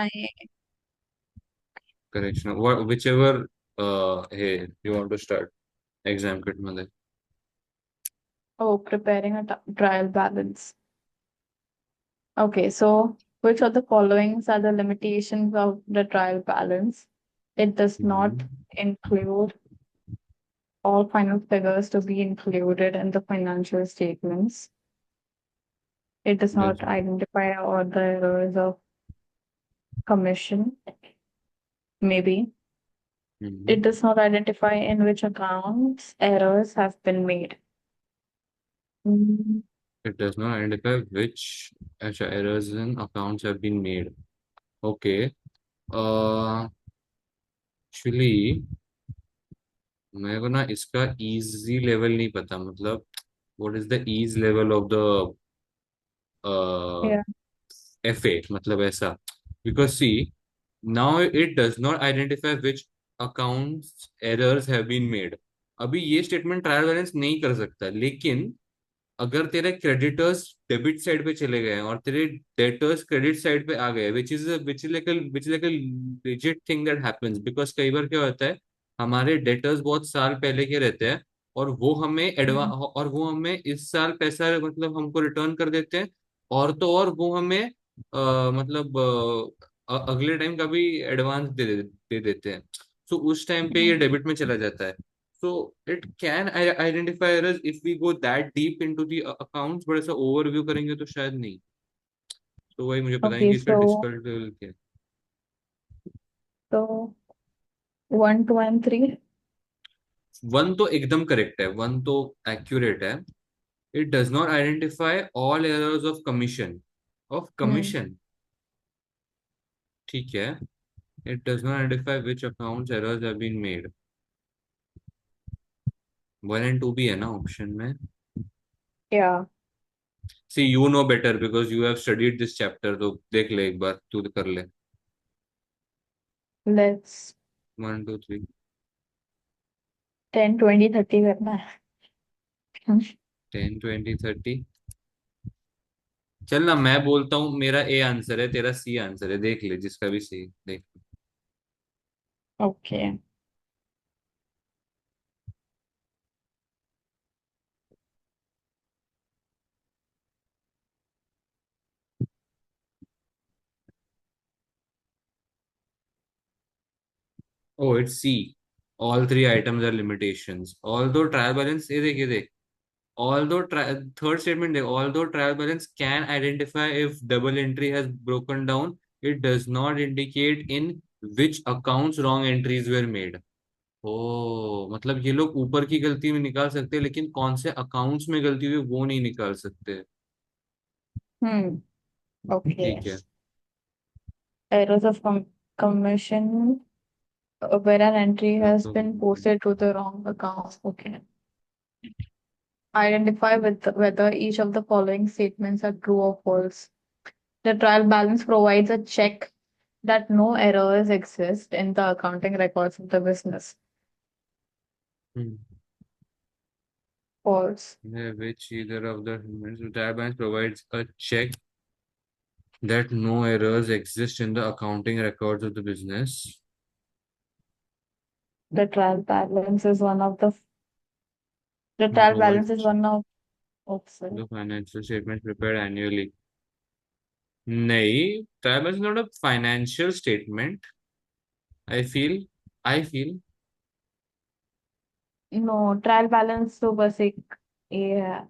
identifying. correction. Whichever hey, you want to start exam kit मध्ये. Oh, preparing a trial balance. Okay, so which of the followings are the limitations of the trial balance? It does not Mhm. include all final figures to be included in the financial statements. It does Yes. not identify all the errors of commission, maybe. It Mhm. does not identify in which accounts errors have been made. Mm, It does not identify which errors in accounts have been made. Okay. Actually, मेरे को ना इसका easy level नहीं पता मतलब what is the ease level of the yeah. FA मतलब ऐसा because see now it does not identify which accounts errors have been made. अभी ये स्टेटमेंट ट्रायल बैलेंस नहीं कर सकता लेकिन अगर तेरे क्रेडिटर्स डेबिट साइड पे चले गए हैं और तेरे डेटर्स क्रेडिट साइड पे आ गए which is like legit thing that happens because कई बार क्या होता है हमारे डेटर्स बहुत साल पहले के रहते हैं और Mm, वो हमें इस साल पैसा मतलब हमको रिटर्न कर देते हैं और तो और वो हमें मतलब अगले टाइम का भी एडवांस दे देते हैं सो उस टाइम पे ये mm. डेबिट में चला जाता है. So it can identify errors if we go that deep into the accounts, but ऐसा overview करेंगे तो शायद नहीं. तो वही मुझे पता नहीं Okay, कि इसका so डिफिकल्ट लेवल क्या है. so 1, 2, and 3. वन तो एकदम करेक्ट है, वन तो एक्यूरेट है. It does not identify all errors of commission. Of Hmm. Commission ठीक है. It does not identify which accounts errors have been made. One and two भी है ना ऑप्शन में. Yeah, see you know better because you have studied this chapter तो देख ले एक बार तू कर ले. let's one two three. 10, 20, 30 करना है. 10, 20, 30. चल ना मैं बोलता हूँ मेरा ए आंसर है तेरा सी आंसर है देख ले जिसका भी सही देख. Okay. Oh it's C. All three items are limitations although trial balance ये देख. ऑल्दो थर्ड स्टेटमेंट देख although trial balance can identify if double entry has broken down it does not indicate in which accounts wrong entries were made. Oh मतलब ये लोग ऊपर की गलती में निकाल सकते हैं लेकिन कौन से अकाउंट्स में गलती हुई वो नहीं निकाल सकते. Hmm. Okay. ठीक है. Errors of commission where an entry has been posted to the wrong account. Okay. Identify whether each of the following statements are true or false. The trial balance provides a check that no errors exist in the accounting records of the business. Hmm. False. Which either of the database provides a check that no errors exist in the accounting records of the business. The trial balance is one of the trial balance is Provides one of oops, sorry. the financial statements prepared annually. नहीं, trial balance is not a financial statement. I feel. I feel. No, trial balance तो बस एक ये है.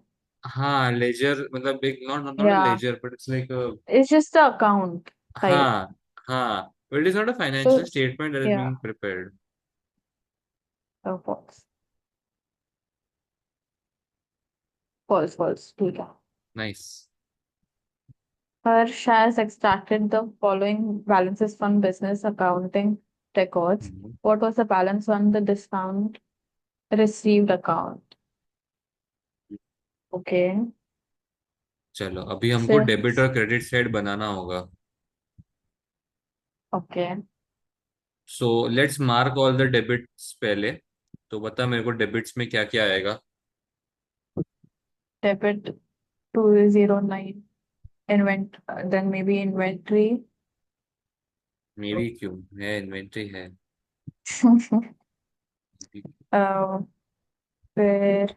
हाँ, ledger मतलब एक not a Yeah, ledger, but it's like a. it's just the account type. हाँ, हाँ, but it is not a financial So statement that is yeah, being prepared. false. False, false. ठीक है. Nice. Harsh has extracted the following balances from business accounting records. Hmm. What was the balance on the discount received account? Okay. चलो अभी हमको debit Since और credit side बनाना होगा. okay, so let's mark all the debits पहले. तो बता मेरे को डेबिट्स में क्या क्या आएगा. debit 209 invent then maybe inventory मेरी क्यों है, इन्वेंट्री है। अह, फिर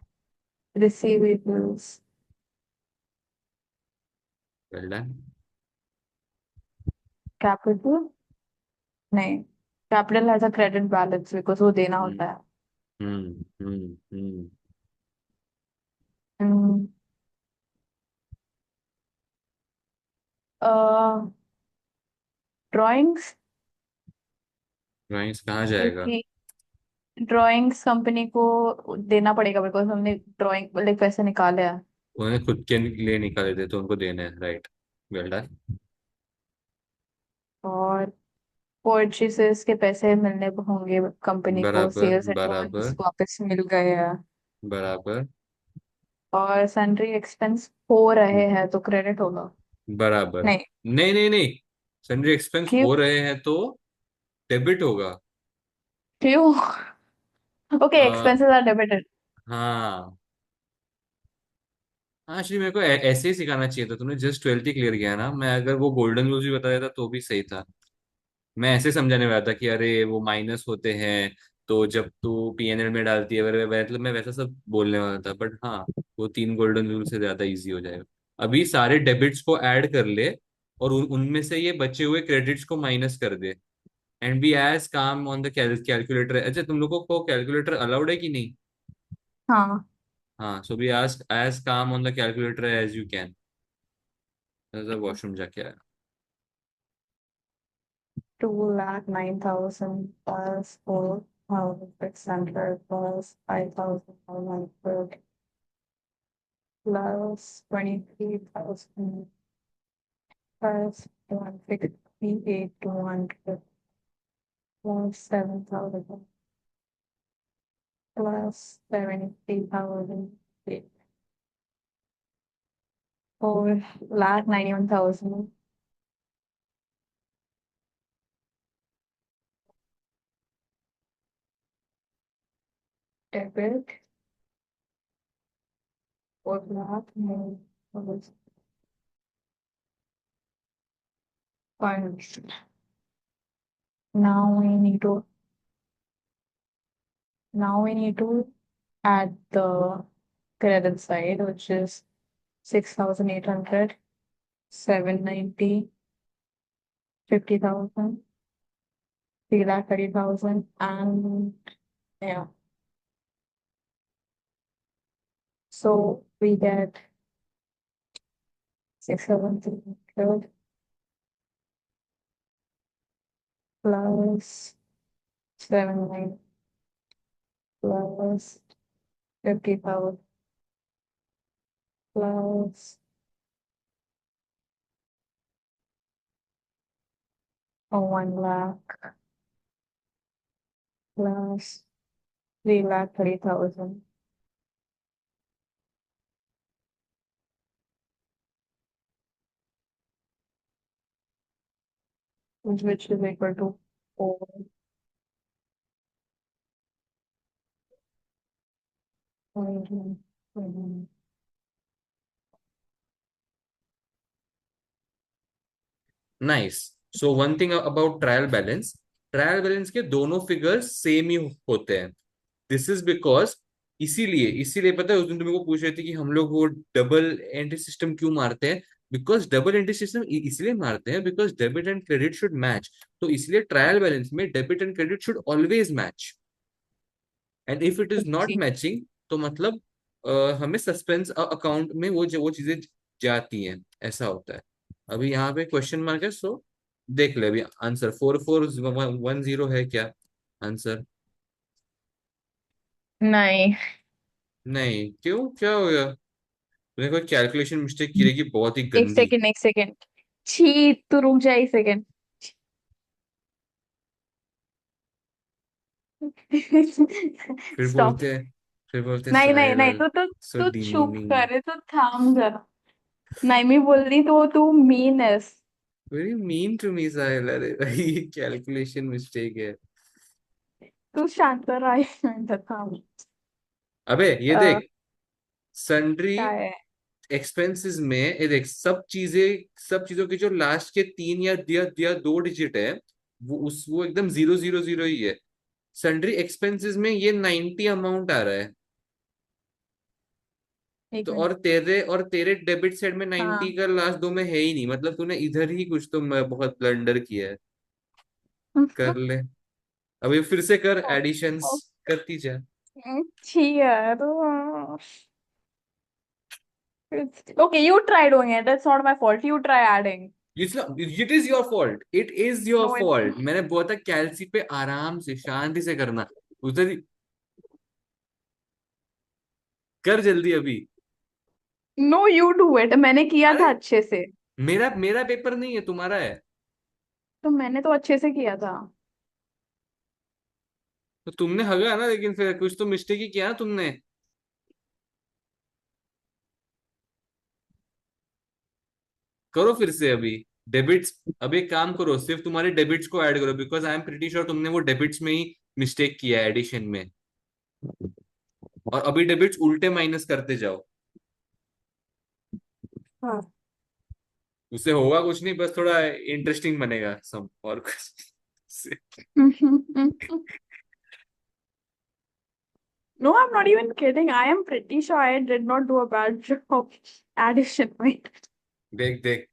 रिसीवेबल्स, वेल डन। कैपिटल, नहीं, capital has a credit balance because वो देना हम्म होता है। हम्म। ड्राइंग्स, ड्राइंग्स कहाँ जाएगा? क्योंकि ड्राइंग्स कंपनी को देना पड़ेगा बिकॉज हमने ड्राइंग लाइक पैसे निकाले हैं। उन्हें खुद के लिए निकाले थे तो उनको देने हैं, राइट। Well done. और परचेसेस के पैसे मिलने होंगे कंपनी को, बराबर सेल्स बराबर इनवॉइस वापस मिल गए हैं। बराबर। और सैलरी एक्सपेंस हो रहे हैं तो क्रेडिट होगा। बराबर। नहीं, नहीं नहीं नहीं, सन्ड्री एक्सपेंस क्यों? हो रहे हैं तो डेबिट होगा। क्यों? Okay, uh, expenses are debited. हाँ। हाँ एक्चुअली मेरे को ऐसे ही सिखाना चाहिए था, तुमने जस्ट 12th ही क्लियर किया ना, मैं अगर वो गोल्डन रूल्स भी बता देता तो भी सही था। मैं ऐसे समझाने वाला था कि अरे वो माइनस होते हैं, तो जब तू पीएनएल में डालती है मतलब मैं वैसा सब बोलने वाला था, बट हाँ, वो 3 गोल्डन रूल से ज्यादा इजी हो जाएगा। अभी सारे डेबिट्स को ऐड कर ले और उनमें से ये बचे हुए क्रेडिट्स को माइनस कर दे, and B as calm on the calculator. अच्छा तुम लोगों को कैलकुलेटर अलाउड है कि नहीं? हाँ। हाँ, so be as calm on the calculator as you can. Washroom जाके आया। 2,09,000 plus 4,600 plus 5,100 plus 23,000 plus 168,200 plus 7,000 plus 70,000 or 91,000 debit or lakh more funds. Now we need to now we need to add the credit side, which is 6,800, 790, 50,000, 3,30,000, and yeah. So we get 6,300 plus 790 plus 50,000 plus 1 lakh plus 3,30,000, which is equal to 4. Nice. So one thing about trial balance, trial balance के दोनों figures same ही होते हैं। This is because, इसीलिए इसीलिए पता है उस दिन तुमको पूछ रहे थे कि हम लोग वो डबल एंट्री सिस्टम क्यों मारते हैं। बिकॉज डबल एंट्री सिस्टम इसलिए मारते हैं because debit and credit should match. तो इसलिए ट्रायल बैलेंस में debit and credit should always match, and if it is not जी। मैचिंग तो मतलब हमें सस्पेंस अकाउंट में वो चीजें जाती हैं, ऐसा होता है। अभी यहाँ पे क्वेश्चन मार्क है, सो देख ले अभी आंसर 4410 है क्या आंसर? नहीं, नहीं, क्यों, क्या हो गया? तूने कोई कैलकुलेशन मिस्टेक की रहेगी बहुत ही एक गंदी। सेकेंड, एक सेकेंड। छी, तू रुक जा एक सेकेंड। फिर स्टॉप। बोलते हैं, फिर बोलते नहीं नहीं नहीं, साहिल तू तू सो तू चुप डीमीनिंग। कर, तू थाम जरा। नहीं, मैं बोल रही तो तू मीन है। वेरी मीन टू मी साहिल, अरे भाई ये कैलकुलेशन मिस्टेक है। तू शांत रहा, एक मिनट थाम। अबे ये अ, देख, सन्ड्री क्या है? एक्सपेंसेस में ये देख, सब चीजें, सब चीजों के जो लास्ट के 3 या 2 डिजिट है, वो एकदम 000 ही है। सन्ड्री एक्सपेंसेस में ये 90 अमाउंट आ रहा है। एक तो मिनट। और तेरे डेबिट साइड में 90 हाँ। का लास्ट दो में है ही नहीं, मतलब तूने इधर ही कुछ तो बहुत ब्लंडर किया है। कर ले, अभी फिर से कर एडिशंस, करती जा। छी यार। Okay, you try doing it. That's not my fault. You try adding. It is your fault, it is your No, it's fault. मैंने बोला था कैलसी पे आराम से शांति से करना। उधर कर जल्दी अभी। no, you do it. मैंने किया अरे था अच्छे से। मेरा मेरा पेपर नहीं है, तुम्हारा है। तो मैंने तो अच्छे से किया था। तो तुमने हगा ना, लेकिन फिर कुछ तो मिस्टेक ही किया ना तुमने। करो फिर से अभी डेबिट्स। अब एक काम करो, सिर्फ तुम्हारे डेबिट्स को ऐड करो, because I am pretty sure तुमने वो डेबिट्स में ही मिस्टेक किया है एडिशन में। और अभी डेबिट्स उल्टे माइनस करते जाओ। हाँ। उससे होगा कुछ नहीं, बस थोड़ा इंटरेस्टिंग बनेगा सब, और कुछ No, I'm not even kidding. I am pretty sure I did not do a bad job. Addition, wait. देख देख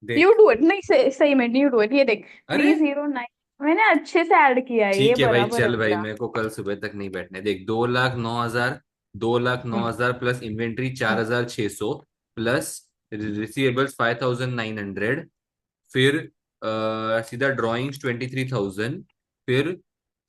You देख। do it. नहीं, सही में you do it. ये देख, अरे 309। मैंने अच्छे से ऐड किया है, ये ठीक है भाई, बराबर है चल भाई, मेरा। मेरे को कल सुबह तक नहीं बैठने। देख, 2,09,000, दो लाख नौ हम्म, हजार प्लस इन्वेंट्री चार हम्म, हजार छह सौ प्लस रिसीवेबल्स 5,900, फिर सीधा ड्राइंग्स 23,000, फिर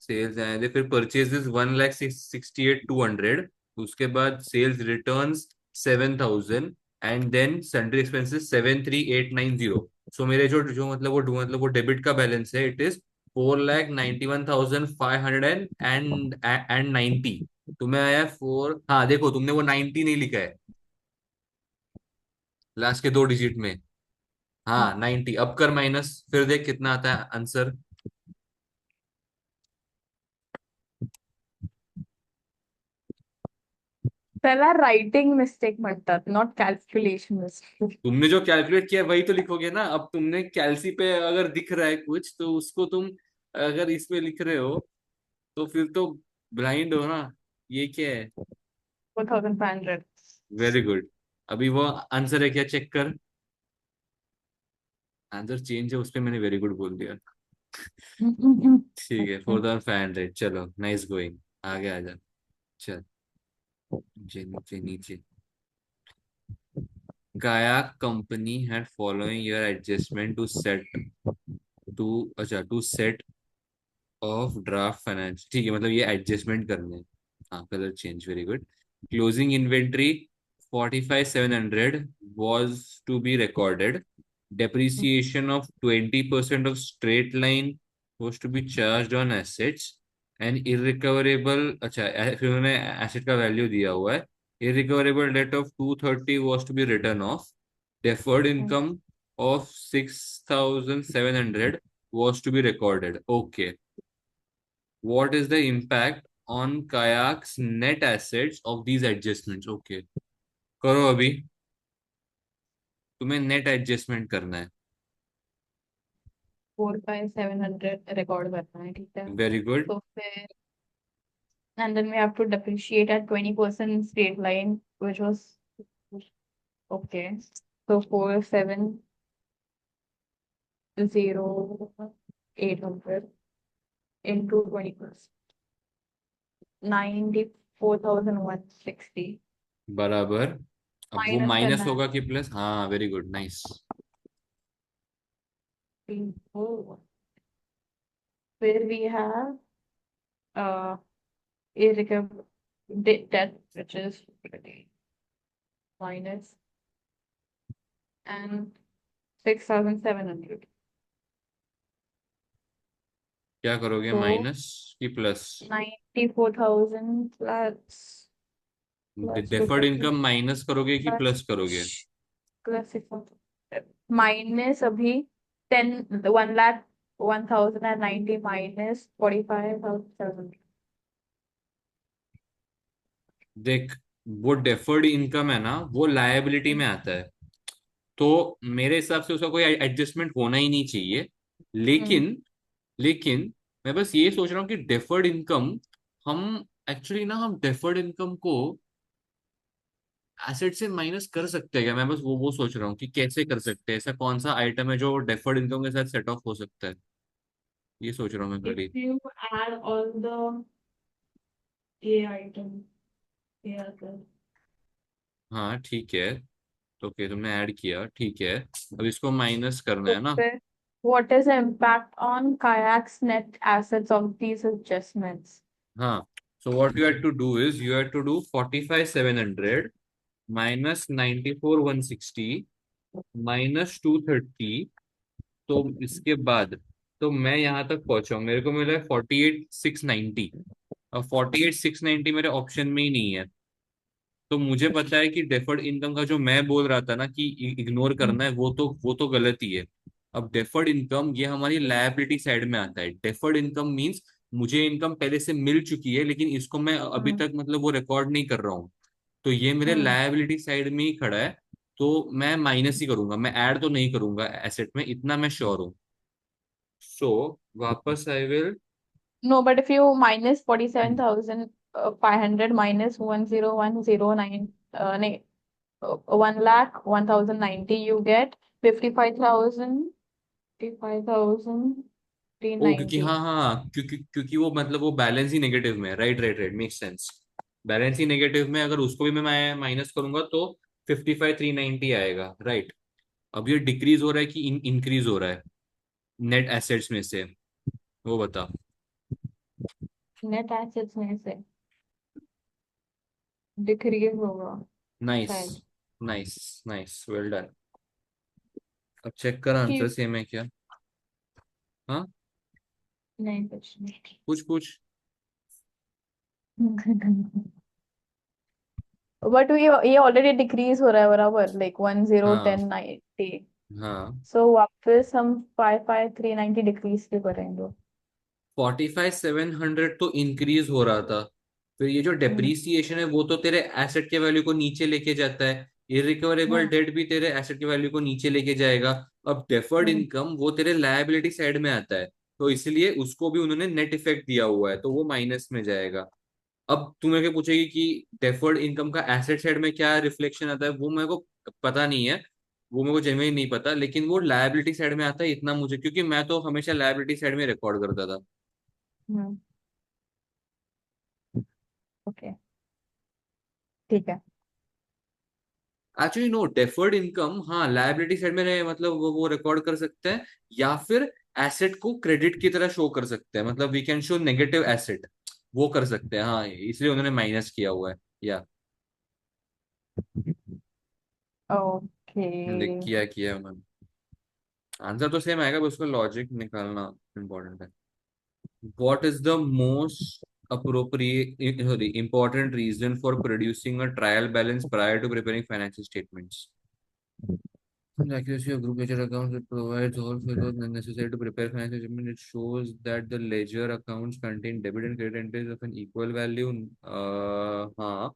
सेल्स आए थे, फिर परचेजेस 1,68,200, उसके बाद sales returns 7,000, and then sundry expenses 73,890। So मेरे जो जो मतलब वो डेबिट का बैलेंस है, इट इज 4,91,590। तुम्हें आया फोर, हाँ देखो तुमने वो 90 नहीं लिखा है लास्ट के दो डिजिट में। हाँ हाँ। 90, अब कर माइनस, फिर देख कितना आता है आंसर। पहला राइटिंग मिस्टेक बनता, नॉट कैलकुलेशन मिस्टेक। तुमने जो कैलकुलेट किया वही तो लिखोगे ना। अब तुमने कैलसी पे अगर दिख रहा है कुछ, तो उसको तुम अगर इसमें लिख रहे हो, तो फिर तो ब्लाइंड हो ना। ये क्या है? 4500। Very good. अभी वो आंसर है क्या, चेक कर। आंसर चेंज है उस पे, मैंने वेरी गुड बोल दिया। ठीक है, 4,500। चलो, नाइस गोइंग। आगे आ जा। चल, नीचे नीचे नीचे। Kayak company had following year adjustment to set of draft finance. ठीक है, मतलब ये एडजस्टमेंट करने हैं। हाँ, colour change, very good. Closing inventory 45,700 was to be recorded. Depreciation of 20% of straight line was to be charged on assets. And irrecoverable, अच्छा फिर उन्होंने एसेट का वैल्यू दिया हुआ है। Irrecoverable debt of 230 was to be written off. Deferred income of 6,700 was to be recorded. Okay. What is the impact on Kayak's net assets of these adjustments? Okay, करो अभी। तुम्हें नेट एडजस्टमेंट करना है। 45700 record करना है, ठीक है। Very good. तो फिर and then we have to depreciate at 20% straight line, which was okay. So 470,800 into 20%, 94,160 बराबर। अब वो minus माइनस करना होगा कि प्लस? हाँ, वेरी गुड, नाइस। है। Oh. Where we have irrecoverable debt, which is pretty minus, and 6,700. क्या करोगे, So माइनस की plus? 94,000 plus deferred income minus करोगे कि प्लस करोगे? plus 6,000 minus अभी 1,01,090 minus 45,700. देख, वो डेफर्ड इनकम है ना, वो लायबिलिटी में आता है। तो मेरे हिसाब से उसका कोई एडजस्टमेंट होना ही नहीं चाहिए। हम्म। लेकिन लेकिन मैं बस ये सोच रहा हूँ कि डेफर्ड इनकम, हम एक्चुअली ना हम डेफर्ड इनकम को एसेट से माइनस कर सकते हैं क्या? मैं बस वो सोच रहा हूँ कि कैसे कर सकते हैं, ऐसा कौन सा आइटम है जो डेफर्ड इनकम के साथ सेट ऑफ हो सकता है, ये सोच रहा हूँ मैं If खाली। you add all the A items, A others. हाँ ठीक है, तो ओके तुमने ऐड किया, ठीक है, अब इसको माइनस करना तो है ना। फिर what is the impact on kayak's net assets of these adjustments? हाँ, so what you had to do is you had to do 45,700 minus 94,160 minus 230। तो इसके बाद तो मैं यहाँ तक पहुंचा हूँ, मेरे को मिला है 48,690। अब 48,690 मेरे ऑप्शन में ही नहीं है। तो मुझे पता है कि डेफर्ड इनकम का जो मैं बोल रहा था ना कि इग्नोर करना है, वो तो गलत ही है। अब डेफर्ड इनकम ये हमारी लायबिलिटी साइड में आता है। डेफर्ड इनकम मींस मुझे इनकम पहले से मिल चुकी है, लेकिन इसको मैं अभी Hmm. तक मतलब वो रिकॉर्ड नहीं कर रहा हूँ। तो ये मेरे Hmm. लायबिलिटी साइड में ही खड़ा है। तो मैं माइनस ही करूंगा, मैं ऐड तो नहीं करूंगा एसेट में, इतना मैं श्योर हूँ। सो वापस I will. No, but if you minus 47,500 minus 10109, nay, 1,01,090, you get 55,000, 55,390. ओ क्योंकि हाँ हाँ, क्योंकि क्योंकि वो मतलब वो बैलेंस ही नेगेटिव में है, right right right, make sense. Balance ही नेगेटिव में, अगर उसको भी मैं माइनस करूंगा तो 55,390 आएगा, राइट। अब ये डिक्रीज हो रहा है कि इंक्रीज हो रहा है नेट एसेट्स में से, वो बता। नेट एसेट्स में से डिक्रीज होगा नाइस, शायद। Nice, nice, well done. अब चेक कर आंसर कि सेम है क्या। हाँ, नहीं, कुछ नहीं। पूछ पूछ। बट ये ऑलरेडी डिक्रीज हो रहा है बराबर, लाइक 10, हाँ 10, 90। हाँ, सो वापस हम 55,390 डिक्रीज क्यों करेंगे? 45,700 तो इंक्रीज हो रहा था। फिर ये जो हम्म। डेप्रीसिएशन है वो तो तेरे एसेट के वैल्यू को नीचे लेके जाता है। इरिकवरेबल हम्म। डेट भी तेरे एसेट के वैल्यू को नीचे लेके जाएगा। अब डेफर्ड हम्म। इनकम वो तेरे लायबिलिटी साइड में आता है, तो इसलिए उसको भी उन्होंने नेट इफेक्ट दिया हुआ है, तो वो माइनस में जाएगा। अब तू मेरे को पूछेगी कि डेफर्ड इनकम का एसेट साइड में क्या रिफ्लेक्शन आता है, वो मेरे को पता नहीं है। वो मेरे को जेन्युइन नहीं पता, लेकिन वो लायबिलिटी साइड में आता है इतना मुझे, क्योंकि मैं तो हमेशा लायबिलिटी साइड में रिकॉर्ड करता था। हम्म। ओके, ठीक है। एक्चुअली नो, डेफर्ड इनकम हाँ लायबिलिटी साइड में मतलब वो रिकॉर्ड कर सकते हैं, या फिर एसेट को क्रेडिट की तरह शो कर सकते हैं, मतलब we can show negative asset, वो कर सकते हैं हाँ, इसलिए उन्होंने माइनस किया हुआ है। या ओके। देख किया उन्होंने। आंसर तो सेम आएगा, बस उसका लॉजिक निकालना इम्पोर्टेंट है। What is the most appropriate sorry important reason for producing a trial balance prior to preparing financial statements? The accuracy of group ledger accounts, it provides all figures necessary to prepare financial statement. It shows that the ledger accounts contain debit and credit entries of an equal value. हाँ.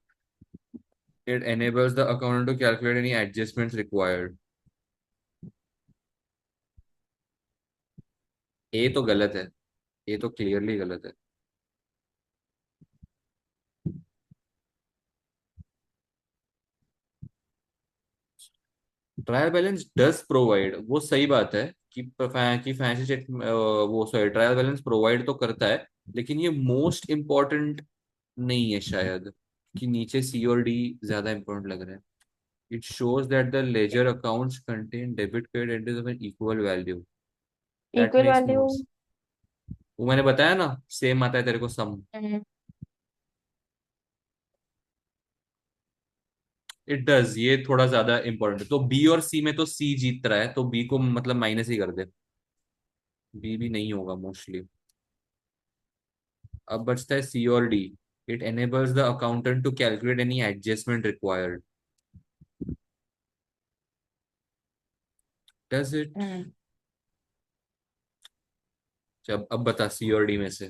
It enables the accountant to calculate any adjustments required. ए तो गलत है, ये तो clearly गलत है। Trial balance does provide, वो सही बात है कि फाइनेंशियल स्टेट वो सॉरी ट्रायल बैलेंस प्रोवाइड तो करता है, लेकिन ये मोस्ट इम्पोर्टेंट नहीं है शायद, कि नीचे सी और डी ज्यादा इंपॉर्टेंट लग रहा है। It shows that the ledger accounts contain debit credit entries of an equal value. That equal makes value. More. वो मैंने बताया ना, सेम आता है तेरे को सम। इट डज, ये थोड़ा ज्यादा इंपॉर्टेंट है, तो बी और सी में तो सी जीत रहा है, तो बी को मतलब माइनस ही कर दे। बी भी नहीं होगा मोस्टली। अब बचता है सी और D. It enables the accountant to calculate any adjustment required. Does it? अब बता सी और डी में से।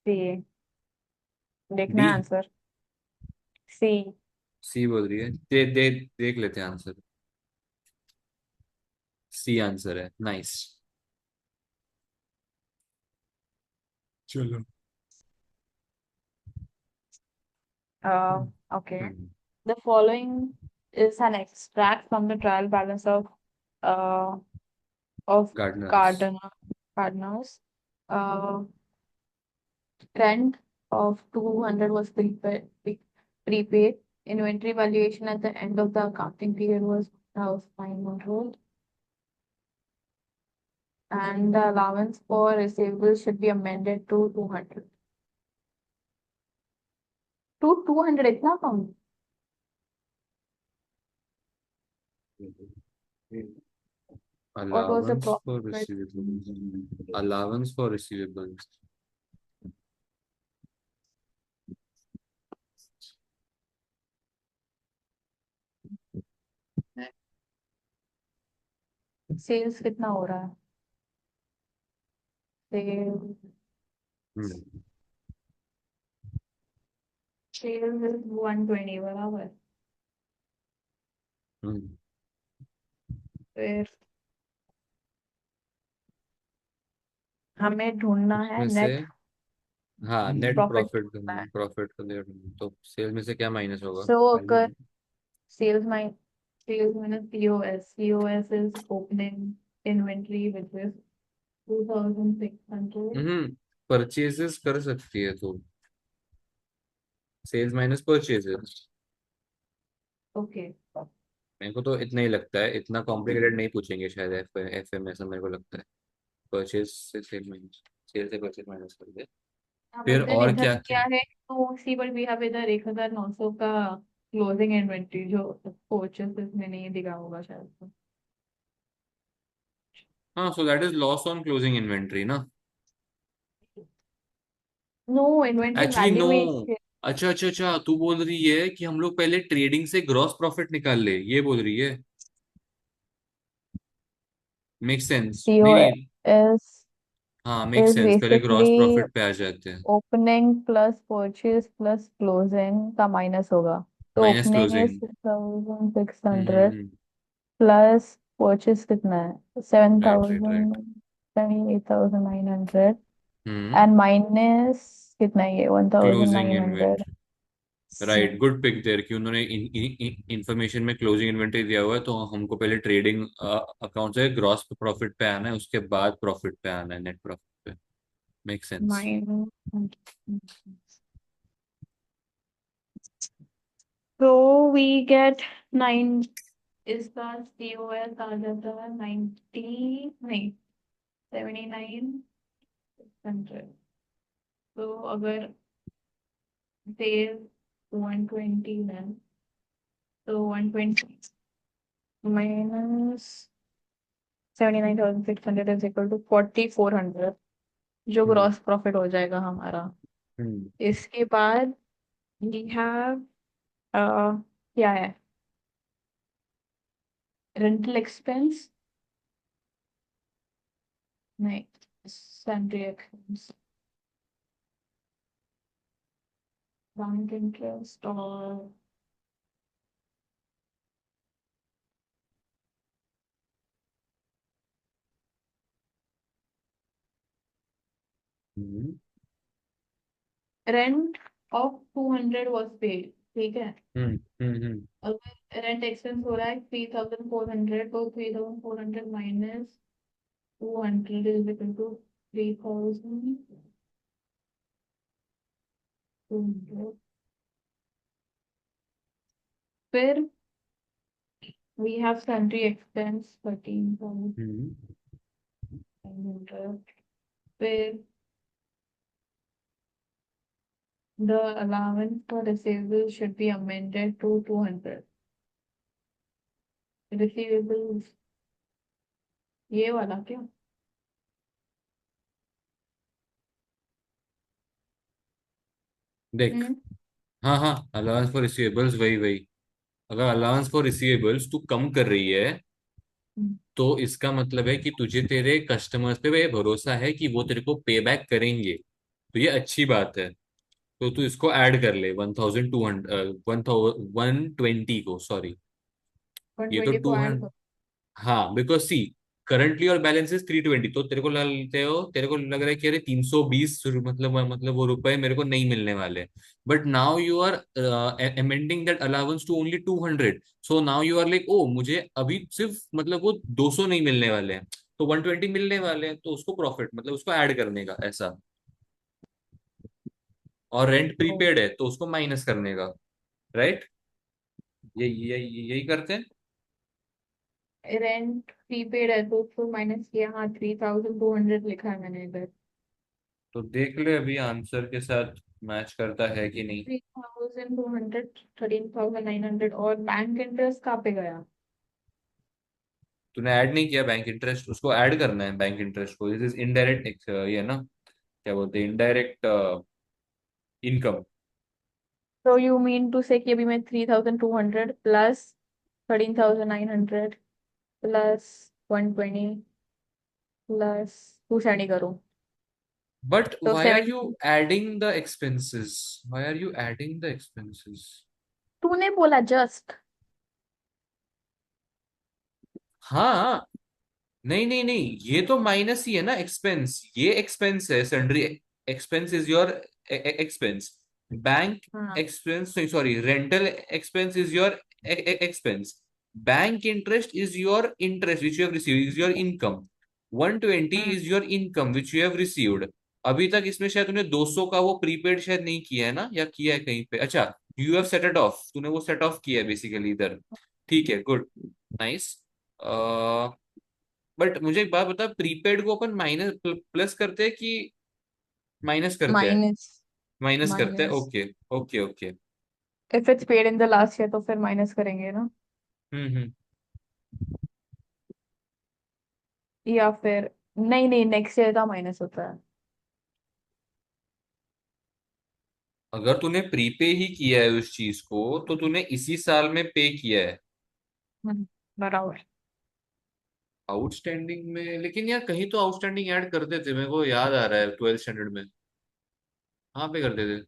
सी। देखना डी? है आंसर। सी। सी बोल रही है, दे देख लेते हैं आंसर। सी आंसर है, नाइस। चलो। Okay. Hmm. The following is an extract from the trial balance uh of Gardner's. gardener gardeners. Uh, Rent of 200 was prepaid. Inventory valuation at the end of the accounting period was 1,900, and the allowance for receivables should be amended to 200. To 200, itna come? What was the allowance for profit? receivables, allowance for receivables। Sales कितना हो रहा है? Cell hmm. Sales is 120 बराबर। हम्म। फिर हमें ढूंढना है उसमें से, नेट हाँ, नेट प्रॉफिट प्रॉफिट, ढूंढना है। प्रॉफिट को दे, तो सेल में से क्या माइनस होगा सो पहले? अगर sales minus sales minus POS. POS is opening inventory, which is 2,600. Purchases कर सकती है तो, सेल्स माइनस परचेजेस। Okay. मेरे को तो इतना ही लगता है, इतना कॉम्प्लिकेटेड नहीं पूछेंगे शायद एफ एफ एम, ऐसा मेरे को लगता है। परचेज से सेल माइनस, सेल से परचेज माइनस कर दे। फिर बट देन और इधर क्या क्या? क्या है, तो सी बट वी हैव इधर 1,900 का क्लोजिंग इन्वेंट्री जो परचेसेस में नहीं दिखा होगा शायद। हाँ, so that is loss on closing inventory ना। No, inventory actually no. Valuation. अच्छा अच्छा अच्छा, तू बोल रही है कि हम लोग पहले ट्रेडिंग से ग्रॉस प्रॉफिट निकाल ले, ये बोल रही है? मेक सेंस, नहीं नहीं। POS हाँ, मेक is सेंस, पहले ग्रॉस basically प्रॉफिट पे आ जाते हैं। Opening plus purchase plus closing का माइनस होगा। तो minus opening is closing. 6,600 hmm. Plus purchase कितना है? Seven right right thousand right. 78,900 hmm. And minus कितना है ये? One thousand closing nine hundred inventory. Right, good pick there कि उन्होंने इंफॉर्मेशन में क्लोजिंग इन्वेंट्री दिया हुआ है, तो हमको पहले ट्रेडिंग अकाउंट से ग्रॉस प्रॉफिट पे आना है, उसके बाद प्रॉफिट पे आना है, नेट प्रॉफिट पे। Make sense. माइनस। तो वी गेट 9। इसका COS आ जाता है 90, नहीं 79,600। तो अगर सेल 120 है, तो 120 माइनस 79,600 इज इक्वल टू 4,400, जो हम्म। ग्रॉस प्रॉफिट हो जाएगा हमारा। हम्म। इसके बाद वी हैव क्या है? रेंटल एक्सपेंस, नहीं सैलरी एक्सपेंस, बैंक इंटरेस्ट और hmm. Rent of 200 was paid. ठीक है, हम्म। हम्म। अगर रेंट एक्सपेंस हो रहा है 3,400, तो 3,400 माइनस 200 इज इक्वल टू 3,200। फिर we have salary expense 13,900। Hmm. फिर the allowance for receivables should be amended to 200 receivables। ये वाला क्या? देख, हम्म। हाँ हाँ, अलाउंस फॉर रिसीवेबल्स, वही वही। अगर अलाउंस फॉर रिसीवेबल्स तू कम कर रही है, तो इसका मतलब है कि तुझे तेरे कस्टमर्स पे ये भरोसा है कि वो तेरे को पे बैक करेंगे, तो ये अच्छी बात है। तो तू इसको ऐड कर ले, 1,200, 1,120 को, सॉरी। वन ये तो ट्वेंटी को टू ऐड हंड्रेड कर। हाँ, बिकॉज सी, करंटली और बैलेंस इज 320, तो तेरे को लग रहा है कि अरे 320 मतलब वो रुपए मेरे को नहीं मिलने वाले। But now you are amending that allowance to only 200, so now you are like oh मुझे अभी सिर्फ मतलब वो 200 नहीं मिलने वाले हैं, तो 120 मिलने वाले हैं, तो उसको प्रॉफिट मतलब उसको ऐड करने का ऐसा। और रेंट तो प्रीपेड है तो उसको माइनस करने का, राइट? यही करते हैं। रेंट प्रीपेड है तो उसको माइनस किया, हाँ 3200 लिखा है मैंने इधर। तो देख ले अभी आंसर के साथ मैच करता है कि नहीं। 3200, 13,900, और बैंक इंटरेस्ट कहाँ पे गया? तूने ऐड नहीं किया बैंक इंटरेस्ट, उसको ऐड करना है बैंक इंटरेस्ट को, दिस इज इनडायरेक्ट, ये ना क्या बोलते हैं, इनडायरेक्ट इनकम। तो यू मीन टू से कि अभी मैं 3200 प्लस 13,900 प्लस 120 प्लस 270 करूँ बट तो why are you 70। Adding the expenses, why are you adding the expenses? तूने बोला जस्ट। हाँ, नहीं नहीं नहीं, ये तो माइनस ही है ना एक्सपेंस, ये एक्सपेंस है sundry. Expense is your expense. Bank हाँ expense, sorry, rental expense is your expense. Bank interest is your interest which you have received, is your income. 120 हाँ is your income which you have received. अभी तक इसमें शायद तूने 200 का वो prepaid शायद नहीं किया है ना, या किया है कहीं पे? अच्छा, you have set it of, तूने वो सेट ऑफ किया है बेसिकली इधर। ठीक है, गुड, नाइस। बट मुझे एक बात बता, प्रीपेड को अपन माइनस प्लस करते हैं कि माइनस करते हैं? माइनस। माइनस करते हैं, minus. Okay okay okay. If it's paid in the last year तो फिर माइनस करेंगे ना, हम्म। या फिर नहीं नहीं नेक्स्ट ईयर का माइनस होता है। अगर तूने प्रीपे ही किया है उस चीज को, तो तूने इसी साल में पे किया है। बराबर। आउटस्टैंडिंग में लेकिन यार कहीं तो आउटस्टैंडिंग ऐड करते थे, मेरे को याद आ रहा है 12th स्टैंडर्ड में। कहाँ पे करते थे?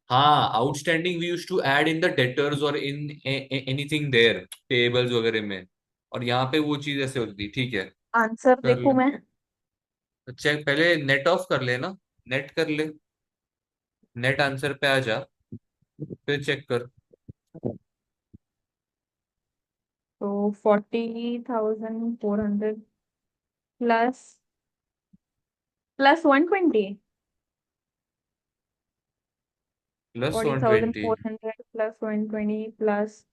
हाँ, outstanding we use to add in the debtors और इन एनीथिंग देयर, पेबल्स वगैरह में। और यहाँ पे वो चीज ऐसे होती थी, ठीक है। आंसर कर देखूं ले, मैं? चेक पहले नेट ऑफ कर लेना, नेट कर ले, नेट आंसर पे आ जा, फिर चेक कर। तो 40,400 plus 120। Plus forty one thousand twenty four hundred plus 120 plus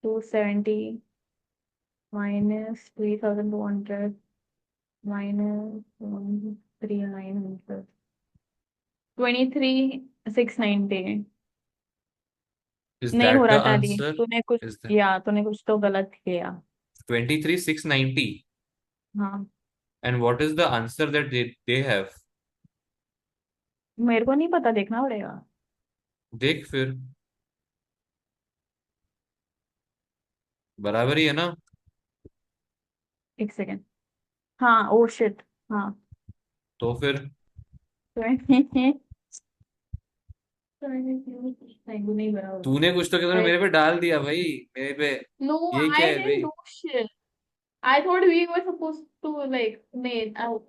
270 minus 3,200 minus 1,3900 23,690। Is नहीं हो दैट द रहा टैली, आंसर? तूने कुछ इज द किया, तूने कुछ तो गलत किया। 23,690? हाँ। And what is the answer that they have? मेरे को नहीं पता, देखना पड़ेगा। देख फिर, बराबर ही है ना? एक सेकेंड। हाँ ओ शिट। हाँ। तो फिर 20 नहीं बराबर। तूने कुछ तो क्या, तूने मेरे पे डाल दिया भाई, मेरे पे। नो ये क्या आई है डिडंट भाई? Do shit. I thought we were supposed to like नहीं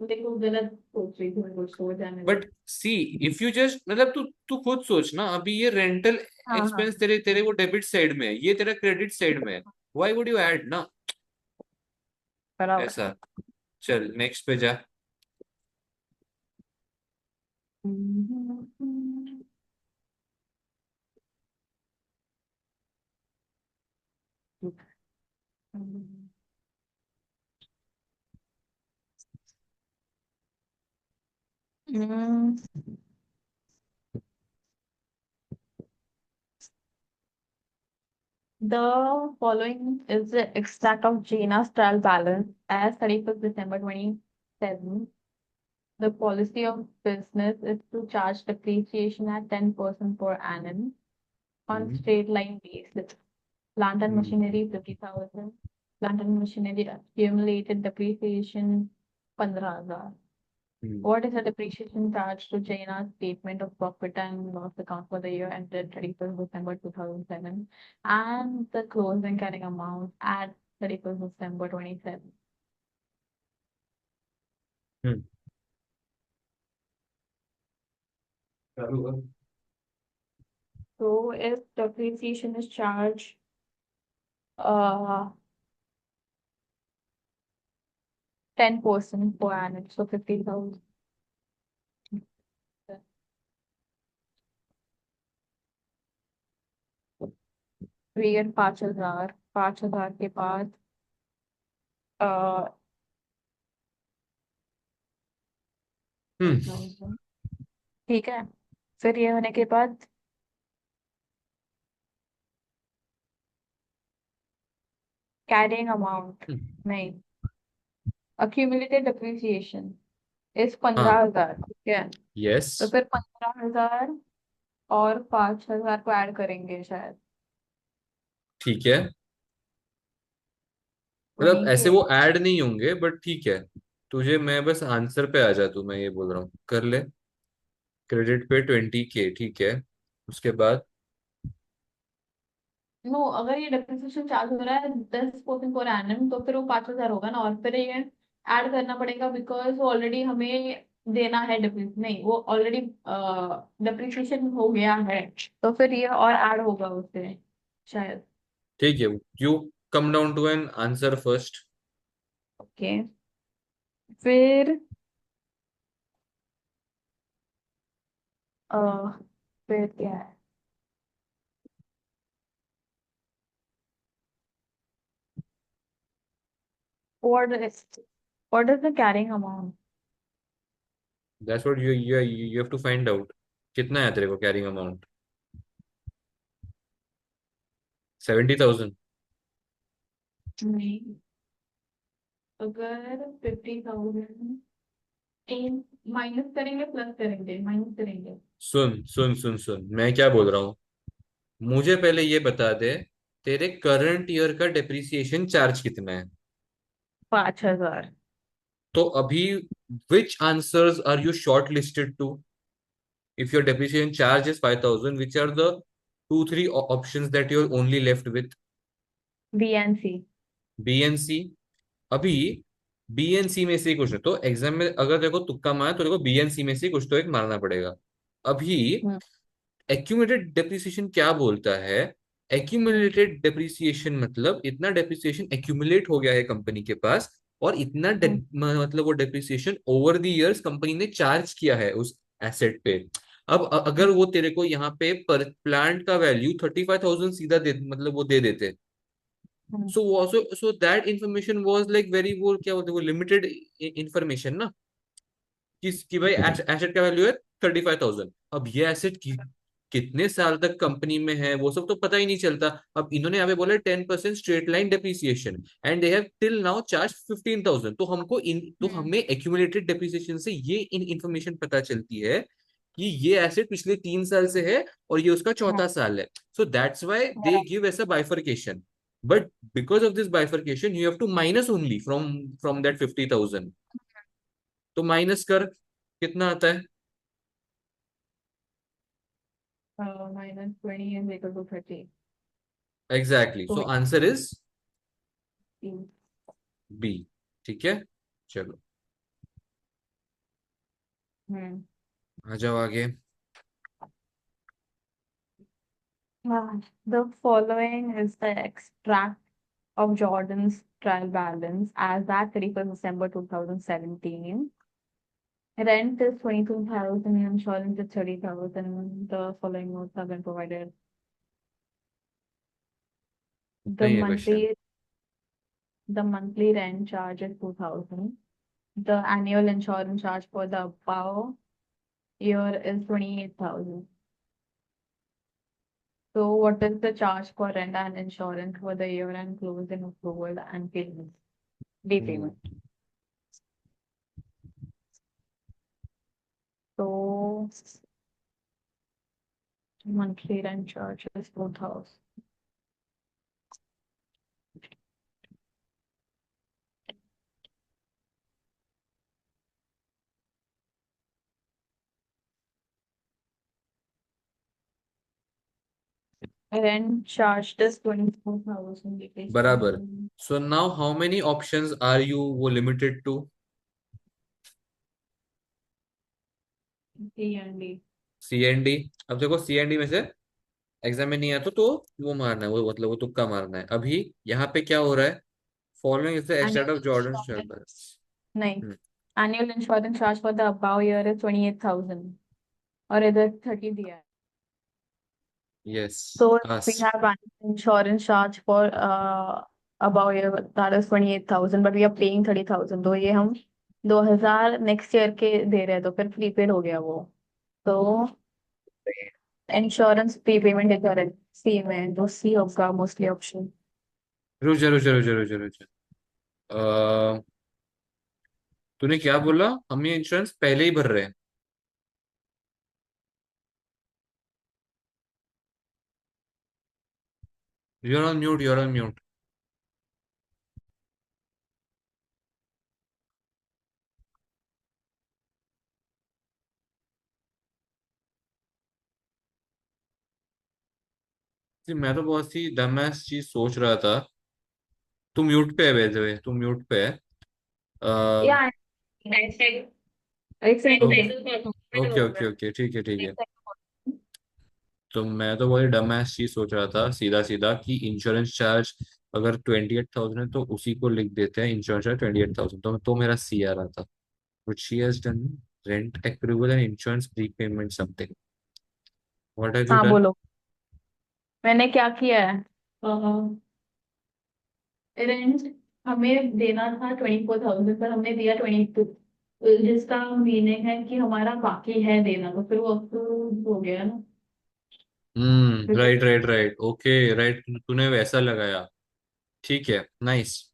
देखो गलत सोच रही थी मैं, कुछ सोच जाने दो। But see, if you just मतलब तू तू खुद सोच ना, अभी ये रेंटल हाँ हाँ एक्सपेंस तेरे तेरे वो डेबिट साइड में है, ये तेरा क्रेडिट साइड में है। व्हाई वुड यू ऐड ना बराबर। ऐसा? चल नेक्स्ट पे जा। Mm, the following is the extract of Gina's trial balance as 31st December 27. The policy of business is to charge depreciation at 10% per annum on hmm straight line basis. Plant and hmm machinery 50,000. Plant and machinery accumulated depreciation 15,000. Hmm What is the depreciation charge to Jaina's statement of profit and loss account for the year ended 31st December 2007 and the closing carrying amount at 31st December 27. हम्म चालू कर। So if depreciation is charged, uh, 10% per annum, so 50,000. फिर 5,000, 5,000 के बाद uh, हम्म 10,000, ठीक है। फिर ये होने के बाद कैरिंग अमाउंट, नहीं, accumulated depreciation इस हाँ 15,000, ठीक है। यस तो फिर 15,000 और 5,000 को ऐड करेंगे शायद, ठीक है। मतलब ट्वेंटी ऐसे के वो ऐड नहीं होंगे बट ठीक है। तुझे मैं बस आंसर पे आ जा तू, मैं ये बोल रहा हूँ कर ले। क्रेडिट पे 20K ठीक है। उसके बाद नो, अगर ये डेप्रिसिएशन चार्ज हो रहा है 10% पर एनम, तो फिर वो 5,000 होगा ना, और फिर ये ऐड करना पड़ेगा बिकॉज वो ऑलरेडी हमें देना है डिप्रिस, नहीं वो ऑलरेडी डेप्रिसिएशन हो गया है, तो फिर ये और ऐड होगा उससे शायद। ठीक है, you come down to an answer first. Okay, फिर अ, फिर क्या है, what is what is the carrying amount? That's what you have to find out. कितना है तेरे को कैरिंग अमाउंट? 70,000। नहीं, अगर 50,000 इन माइनस करेंगे प्लस करेंगे, माइनस करेंगे। सुन सुन सुन सुन, मैं क्या बोल रहा हूँ। मुझे पहले ये बता दे, तेरे करंट ईयर का डेप्रिसिएशन चार्ज कितना है? 5,000। तो अभी which answers are you shortlisted to? If your depreciation charge is 5,000, which are the two three options that you are only left with? B and C. B and C. अभी B and सी में से ही कुछ है, तो exam में अगर देखो तुक्का मार तो देखो बी एंड सी में से कुछ तो एक मारना पड़ेगा। अभी एक्यूमुलेटेड डेप्रिसिएशन क्या बोलता है? एक्यूमुलेटेड डेप्रिसिएशन मतलब इतना डेप्रिसिएशन एक्यूमुलेट हो गया है कंपनी के पास, और इतना मतलब वो depreciation over the years company ने चार्ज किया है उस एसेट पे। अब अगर वो तेरे को यहाँ पे पर प्लांट का वैल्यू 35,000 सीधा दे, मतलब वो दे देते, so that information was like very, वो क्या बोलते हैं, वो लिमिटेड इंफॉर्मेशन ना, कि भाई एसेट का वैल्यू है 35,000। अब ये एसेट कितने साल तक कंपनी में है वो सब तो पता ही नहीं चलता। अब इन्होंने यहाँ पे बोला 10% straight line depreciation, and they have till now charge 15,000। तो हमको इन, तो हमें एक्यूमुलेटेड डेप्रिसिएशन से ये इंफॉर्मेशन पता चलती है कि ये एसेट पिछले 3 साल से है और ये उसका चौथा साल है। So that's why they give ऐसा bifurcation. But because of this bifurcation you have to minus only from from that 50,000। तो माइनस कर, कितना आता है? -20 is equal to 30, एग्जैक्टली, तो सो आंसर इज 18। बी। ठीक है, चलो हम्म। आ जाओ आगे। The following is the extract of Jordan's trial balance as at 31st December 2017. Rent is 22,000, insurance is 30,000. The following notes have been provided. The नहीं है question. monthly the monthly rent charge is 2,000. The annual insurance charge for the above year is 28,000. So what is the charge for rent and insurance for the year and closing approval and payments? Day payment. So monthly rent charge is 4,000. Rent charged is 24,000 rupees. बराबर। So now how many options are you वो limited to? C and D. C and D. अब देखो सी and D में से exam में नहीं आता तो वो मारना है, वो मतलब वो तुक्का मारना है। अभी यहाँ पे क्या हो रहा है? Following is the extent Annual of Jordan share insurance. Balance. नहीं. Annual insurance charge for the above year is 28,000. और इधर 30 दिया है. Yes. So we ask. have an insurance charge for above year that is 28,000 but we are paying 30,000. तो ये हम 2,000 next year के दे रहे हैं तो फिर प्रीपेड हो गया वो. तो इंश्योरेंस प्रीपेमेंट इंश्योरेंस सी में तो सी होगा मोस्टली ऑप्शन. रुक जा रुक जा रुक जा रुक जा रुक जा। तूने क्या बोला? हम ये इंश्योरेंस पहले ही भर रहे हैं? You're on mute, you're on mute. मैं तो बहुत सी डमैस चीज सोच रहा था। तू म्यूट पे है वैसे, तू म्यूट पे है। या एक सेकंड. ओके ओके ओके, ठीक है ठीक है। तो मैं तो वही डमैस चीज सोच रहा था, सीधा सीधा कि इंश्योरेंस चार्ज अगर 28,000 है तो उसी को लिख देते हैं इंश्योरेंस चार्ज 28,000। तो मेरा सी आ रहा था which she has done rent accrual and insurance prepayment something. What have you हाँ done? बोलो. मैंने क्या किया है. रेंट हमें देना था 24,000 पर हमने दिया 22. जिसका मीनिंग है कि हमारा बाकी है देना तो फिर वो अप्रूव हो गया ना. Right right right, okay right, तूने वैसा लगाया। ठीक है, नाइस।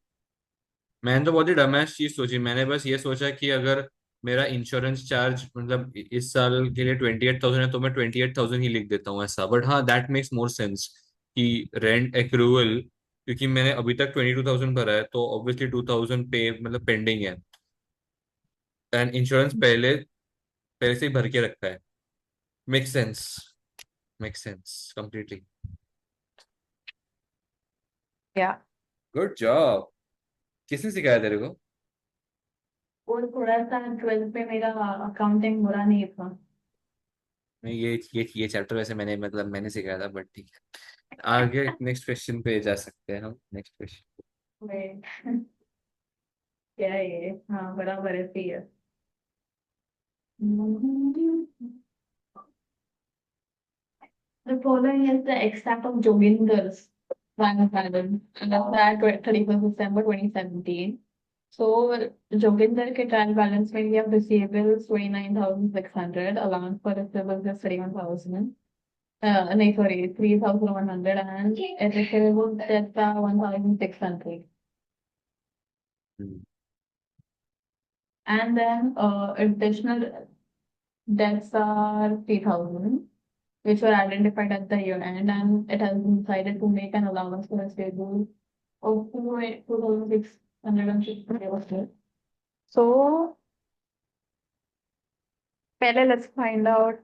मैंने तो बहुत ही डमैश चीज सोची। मैंने बस ये सोचा कि अगर मेरा इंश्योरेंस चार्ज मतलब इस साल के लिए 28,000 है तो मैं 28,000 ही लिख देता हूँ ऐसा। बट हाँ, दैट मेक्स मोर सेंस कि रेंट एक्रूवल, क्योंकि मैंने अभी तक 22,000 भरा है तो ऑब्वियसली 2,000 पे मतलब पेंडिंग है। एंड इंश्योरेंस पहले पहले से ही भर के रखा है। Make sense, make sense completely. या गुड जॉब। किसने सिखाया तेरे को? और थोड़ा सा 12th में मेरा अकाउंटिंग बुरा नहीं था. नहीं, ये चैप्टर वैसे मैंने मतलब मैंने सिखाया था, बट ठीक है। आगे नेक्स्ट क्वेश्चन पे जा सकते हैं हम। Next question. Wait, क्या है ये. हाँ बराबर है सही है. The following is the extract of Joginder's bank balance at 31st December 2017. So Joginder के trial balance में we have receivables 29,600, allowance for receivables is 31,000. नहीं sorry 3,100 and receivables debts are 1,600. And then additional debts are 3,000. Which were identified at the year end, and it has been decided to make an allowance for a schedule of 2,660. So, पहले let's find out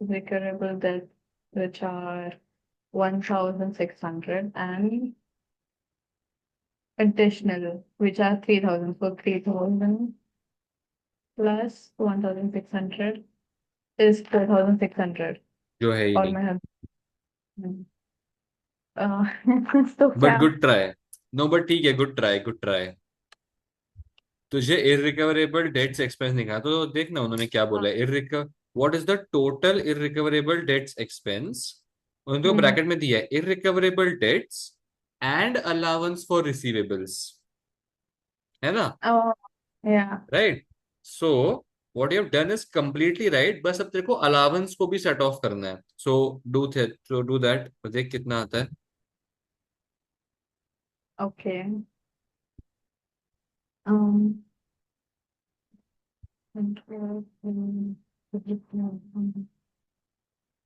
irrecoverable debts, which are 1,600, and additional, which are 3,000. So, 3,000 plus 1,600 is 4,600. जो है ही और नहीं। मैं तो but क्या. Good try. No but ठीक है, गुड ट्राई गुड ट्राई। तुझे इररिकवरेबल डेट्स एक्सपेंस निकाला तो देखना उन्होंने क्या बोला है। Irrecover what is the total irrecoverable debts expense? उन्होंने तो हम्म. ब्रैकेट में दिया है irrecoverable debts and allowance for receivables, है ना? Oh, yeah. Right. So what you have done is completely right, बस अब तेरे को अलाउंस को भी सेट ऑफ करना है। सो डू दैट, देख कितना आता है। Okay. Um, control,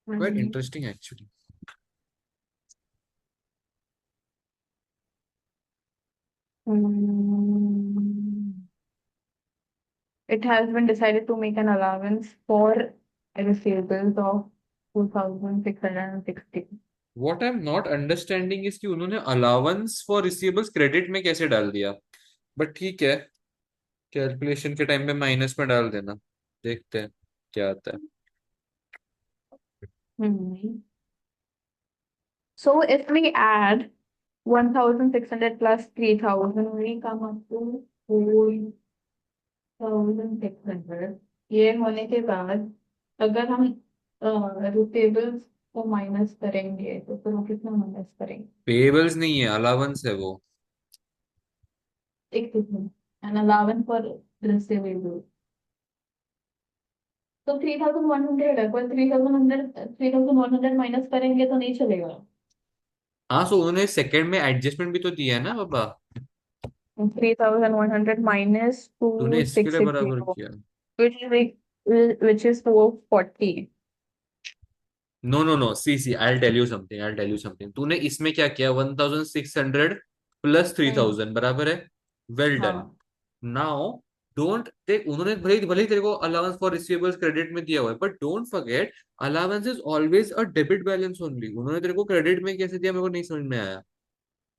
quite interesting actually. it has been decided to make an allowance for receivables of 2,660. What I am not understanding is कि उन्होंने अलाउंस फॉर रिसीवेबल्स क्रेडिट में कैसे डाल दिया। बट ठीक है, कैलकुलेशन के टाइम पे माइनस में डाल देना, देखते हैं क्या आता है। Hmm. So if we add 1,600 plus 3,000, we come up to 4,600. ये होने के बाद अगर हम रिसीवेबल्स को माइनस करेंगे तो फिर हम कितना माइनस करेंगे? पेबल्स नहीं है, अलाउंस है वो। एक कितना एन अलाउंस फॉर रिसीवेबल, तो 3,100 है, पर 3,100 माइनस करेंगे तो नहीं चलेगा। हाँ, सो उन्होंने सेकंड में एडजस्टमेंट भी तो दिया है ना बाबा। 3,100 minus तूने two इसके six लिए six बराबर zero, किया। which is like which is 440. No no no, see see, I tell you something, I tell you something. तूने इसमें क्या किया, 1,600 प्लस थ्री हम्म। थाउजेंड बराबर है। Well done. हाँ। नाउ डोंट टेक, उन्होंने भले भले ही तेरे को अलाउंस फॉर रिसीवेबल्स क्रेडिट में दिया हुआ है, but don't forget allowance is always a debit balance only. उन्होंने तेरे को क्रेडिट में कैसे दिया, मेरे को नहीं समझ में आया।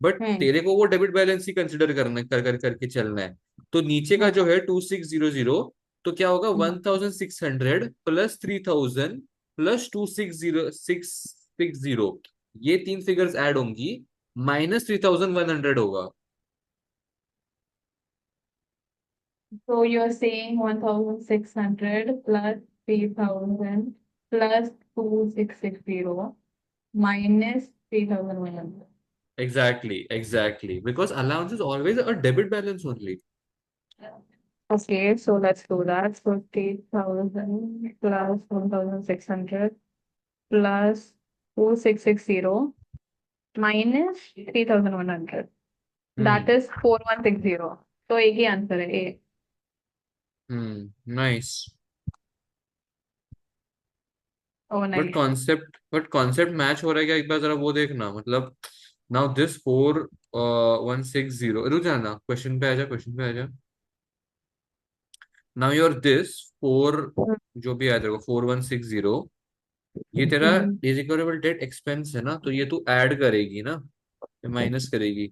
बट हम्म। तेरे को वो डेबिट बैलेंस ही कंसिडर करना, कर करके चलना है। तो नीचे का जो हाँ। है 2,600, तो क्या होगा, हम्म। 1,600 प्लस 3,000 प्लस 2,660, ये तीन फिगर्स ऐड होंगी, माइनस 3,100 होगा। So you're saying 1,600 plus 3,000 plus 2,660 minus 3,100. Exactly exactly, because allowance is always a debit balance only. Okay, so let's do that. So 3,000 plus 1,600 plus 2,660 minus 3,100. That hmm. is 4,160. तो एक ही answer है A. Nice. Oh but nice. Concept match हो रहा है क्या, एक बार जरा वो देखना, मतलब नाउ दिस 4,160, रुक जाना, क्वेश्चन पे आ जा, क्वेश्चन पे आ जा। नाउ योर दिस फोर, जो भी आया तेरे को 4,160, ये तेरा इरिकवरेबल डेट एक्सपेंस है ना, तो ये तू ऐड करेगी ना, माइनस करेगी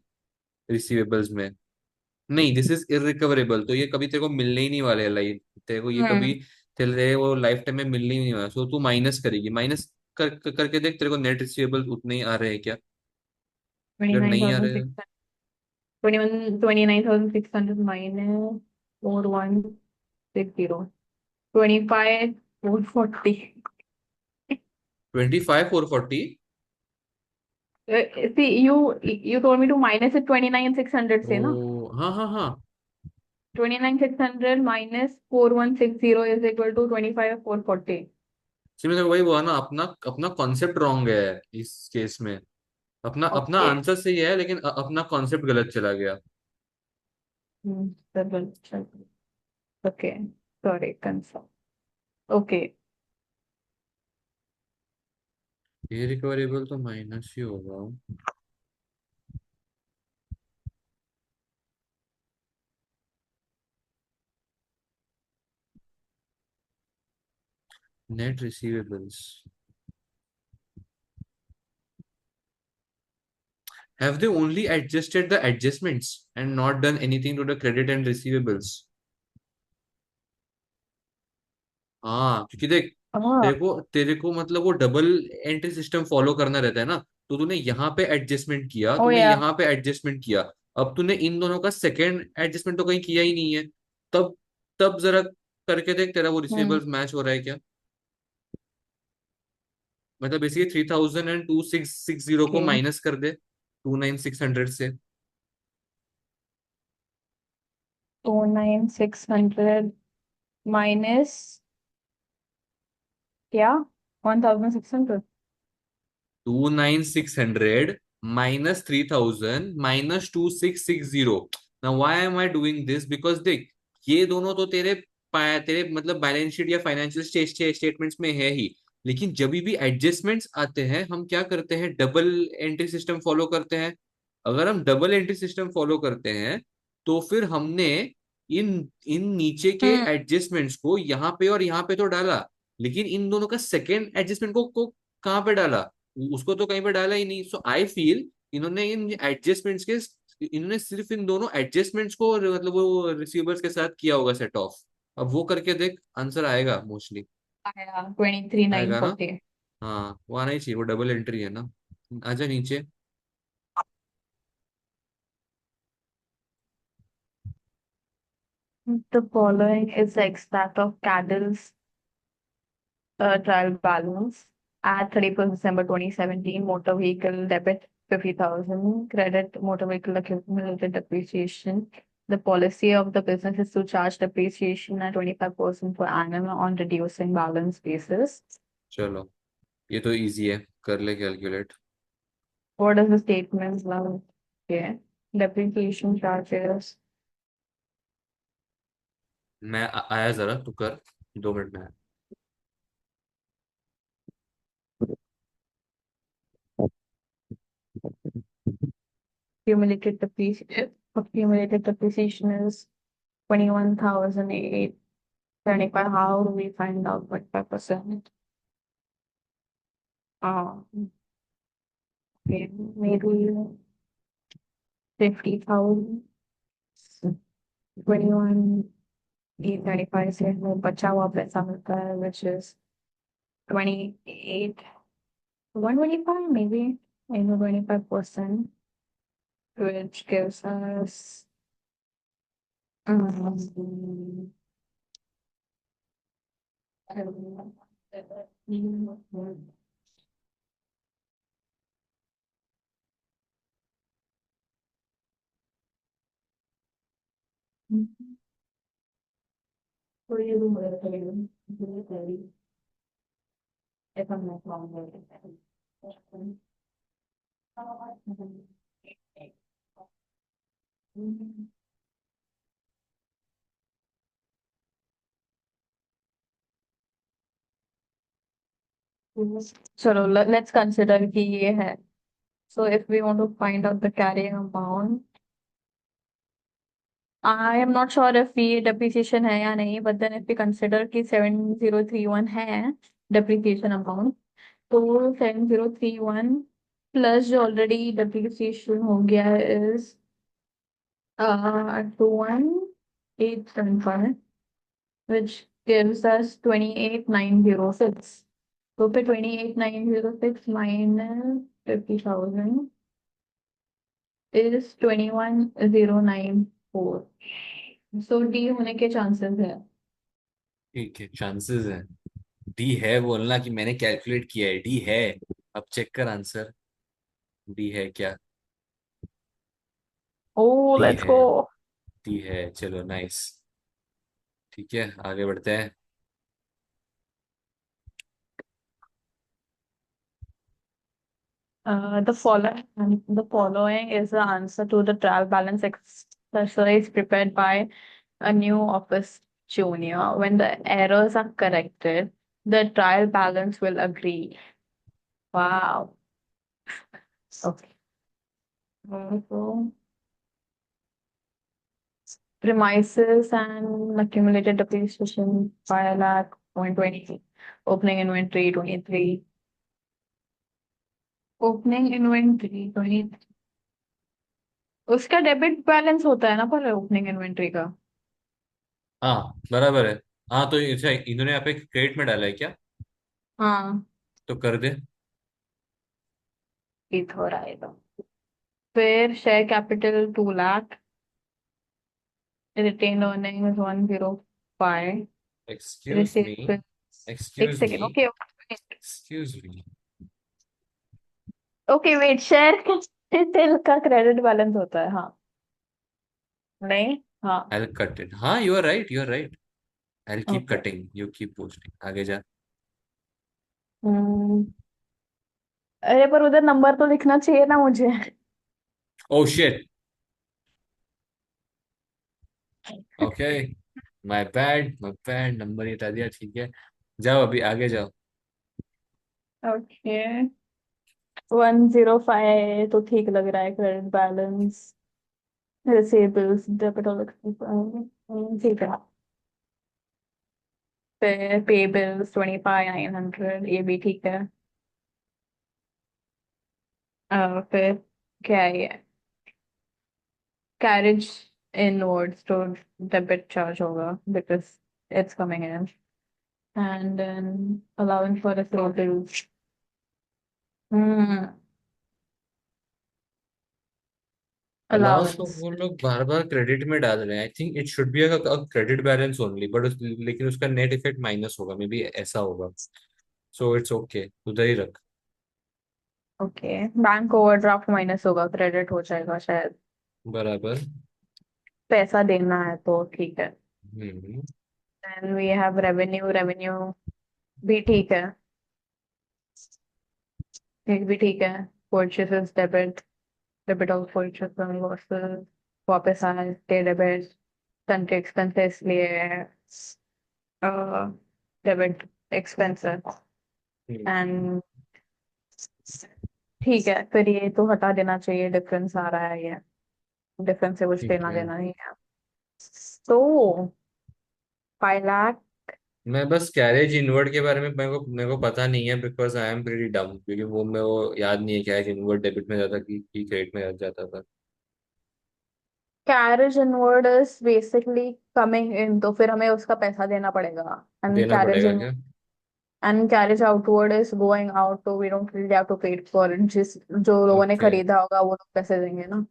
रिसीवेबल्स में। नहीं, दिस इज इरिकवरेबल, तो ये कभी तेरे को मिलने ही नहीं वाले, लाइफ तेरे को ये कभी, तेरे वो लाइफ टाइम में मिलने ही नहीं वाला, सो तू माइनस करेगी, माइनस करके देख तेरे को नेट रिसीवेबल उतने ही आ रहे हैं क्या। ट्वेंटी अगर नाइन नहीं आ थाउजेंड रहे सिक्स हैं, hundred 29,600 minus 4,160, 25,440. 25,440। See, you told me to minus it 29,600 से ना। ओ हाँ हाँ हाँ। 29,600 minus 4,160 is equal to 25,440. इसमें तो वही हुआ ना, अपना अपना कॉन्सेप्ट रॉन्ग है इस केस में। अपना अपना Okay. आंसर सही है, लेकिन अपना कॉन्सेप्ट गलत चला गया। Double check. Okay. Sorry, confirm. Okay. ये रिकवरेबल तो माइनस ही होगा। Net receivables, have they only adjusted the adjustments and not done anything to the credit and receivables? हाँ, क्योंकि देख, Ah. तेरे को मतलब वो डबल एंट्री सिस्टम फॉलो करना रहता है ना। तो तूने यहाँ पे एडजस्टमेंट किया, Oh तूने yeah. यहाँ पे एडजस्टमेंट किया। अब तूने इन दोनों का सेकंड एडजस्टमेंट तो कहीं किया ही नहीं है। तब तब जरा करके देख, तेरा वो Hmm. रिसीवेबल्स मैच हो रहा है क्या। मतलब बेसिकली 3,000 एंड 2,660 को Okay. माइनस कर दे 29,600 से। 29,600 minus क्या? 1,600. 29,600 minus 3,000 minus 2,660। Now why am I doing this, because देख, ये दोनों तो तेरे मतलब बैलेंस शीट या फाइनेंशियल स्टेटमेंट्स में है ही। लेकिन जब भी एडजस्टमेंट्स आते हैं, हम क्या करते हैं, डबल एंट्री सिस्टम फॉलो करते हैं। अगर हम डबल एंट्री सिस्टम फॉलो करते हैं, तो फिर हमने इन इन नीचे के हम्म। एडजस्टमेंट्स को यहाँ पे और यहाँ पे तो डाला, लेकिन इन दोनों का सेकेंड एडजस्टमेंट को कहाँ पे डाला, उसको तो कहीं पर डाला ही नहीं। सो आई फील इन्होंने इन एडजस्टमेंट्स के, इन्होंने सिर्फ इन दोनों एडजस्टमेंट्स को मतलब वो रिसीवर्स के साथ किया होगा सेट ऑफ। अब वो करके देख, आंसर आएगा मोस्टली। आया 23 आएगा ना? 940। हाँ वो आना ही चाहिए, वो डबल एंट्री है ना। आजा नीचे। The following is the extract of Cadell's trial balance at 31st December 2017. Motor vehicle debit 50,000, credit motor vehicle accumulated depreciation. The policy of the business is to charge depreciation at 25% per annum on reducing balance basis. चलो, ये तो easy है, कर ले calculate. What does the statement now? Okay. Depreciation charges. मैं आया जरा, तू कर, 2 मिनट में आया। Accumulated depreciation is 21,875. How do we find out what 5%? Okay, maybe 50,000. 21,835 से वो बचा हुआ पैसा मिलता है, which is 28, 125 maybe, 25%, which gives us um, if I'm not wrong. चलो let's consider कि ये है. So if we want to find out the carrying amount, I am not sure if ये depreciation है या नहीं, but then if we consider कि 7031 है depreciation amount, तो 7031 plus जो already depreciation हो गया है is 21,875, which gives us 28,906. So फिर 28,906 minus 50,000 is 21,094. So D होने के chances है. ठीक है, चांसेस है। डी है बोलना कि मैंने कैलकुलेट किया है, डी है। अब चेक कर आंसर, डी है क्या? Oh, डी let's है, go. डी है, चलो नाइस। ठीक है, आगे बढ़ते हैं। The following is the answer to the trial balance exercise prepared by a new office junior. When the errors are corrected, the trial balance will agree. Wow. Okay. So, premises and accumulated depreciation 5 lakh point 20. Opening inventory 23. Opening inventory 23. उसका debit balance होता है ना पर opening inventory का. हाँ बराबर है। हाँ तो अच्छा, इन्होंने यहाँ पे क्रेडिट में डाला है क्या? हाँ, तो कर दे। ठीक हो रहा है तो. फिर share capital 2 lakh. Retain earning 105. Excuse me, receivable. एक excuse me, second. Okay. Excuse me. Okay wait. Share capital का क्रेडिट बैलेंस होता है, हाँ. नहीं. हाँ. आई कट इट, हाँ you are right, you are right. I keep okay. Cutting, you keep posting, आगे जा। हम्म. अरे पर उधर नंबर तो लिखना चाहिए ना मुझे. Oh shit, okay, my bad, number ही हटा दिया, ठीक है। जाओ अभी आगे जाओ। ओके. 105 तो ठीक लग रहा है क्रेडिट बैलेंस. रिसीवेबल्स डेबिट और ठीक है. फिर पे बिल्स 25,900 ये भी ठीक है. फिर क्या है? कैरेज इनवर्ड्स तो डेबिट चार्ज होगा because it's coming in and then allowing for a total allowance को अलाउंस। वो लोग बार बार क्रेडिट में डाल रहे हैं। I think it should be a credit balance only, but लेकिन उसका नेट इफेक्ट माइनस होगा, मे बी ऐसा होगा। सो इट्स ओके, उधर ही रख। ओके, बैंक ओवरड्राफ्ट माइनस होगा, क्रेडिट हो जाएगा शायद। बराबर। पैसा देना है तो ठीक है। Hmm. Then we have revenue, revenue भी ठीक है, ये भी ठीक है। Purchases debit, debit of purchase losses, वापस आए थे डेबिट, कंट्री एक्सपेंसेस लिए डेबिट एक्सपेंसेस हम्म। एंड ठीक है। फिर ये तो हटा देना चाहिए, डिफरेंस आ रहा है ये, डिफरेंस से कुछ ठीक लेना है। देना नहीं है। तो 5 लाख। मैं बस कैरेज इनवर्ड के बारे में मेरे को पता नहीं है, बिकॉज आई एम प्रीटी डम, क्योंकि वो मैं वो याद नहीं है कैरेज इनवर्ड डेबिट में जाता कि क्रेडिट में जाता था। Carriage inward is basically coming in, तो फिर हमें उसका पैसा देना पड़ेगा। एंड देना कैरेज पड़ेगा इन क्या? And carriage outward is going out, तो we don't really have to pay for it. जिस जो लोगों ने ओके। खरीदा होगा वो लोग पैसे देंगे ना।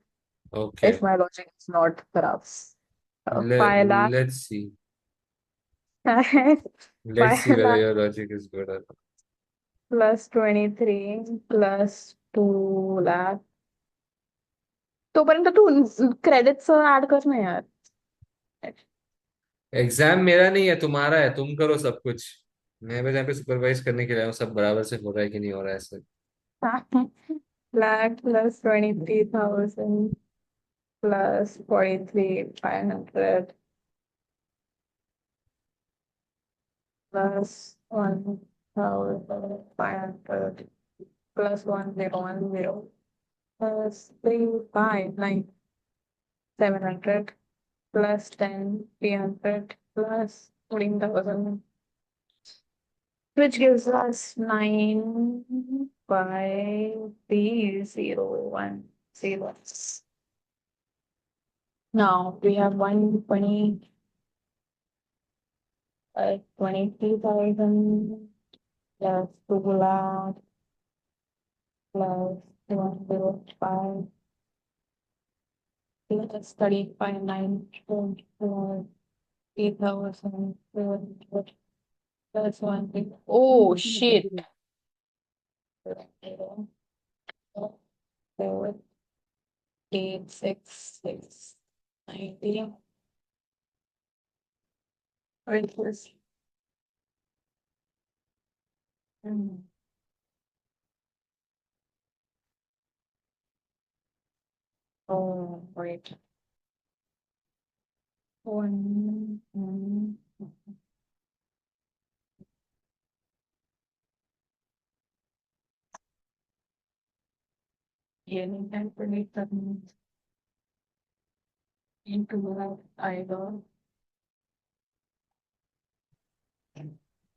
Okay. If my logic is not खराब। ले 5 lakh let's see. Let's see five whether lakh your logic is good. Plus 23 plus 2 lakh, तो पर्यंत तू क्रेडिट्स ऐड करना यार। एग्जाम मेरा नहीं है, तुम्हारा है, तुम करो सब कुछ। मैं बस यहाँ पे सुपरवाइज करने के लिए आया हूँ, सब बराबर से हो रहा है कि नहीं हो रहा है ऐसे। Lakh plus 23,000 plus 43,500 plus 1,500 plus 1,010 plus 3,59700 plus 10,300 plus 14,000, which gives us 9,5,3,0,1,0. Now we have 23,000 plus 2 lakh plus 105 plus 35,900 plus 8,400 plus 1. Oh shit. 4,866,90. Wait, this. Oh, wait. One. ये नहीं कैलकुलेट करनी into that either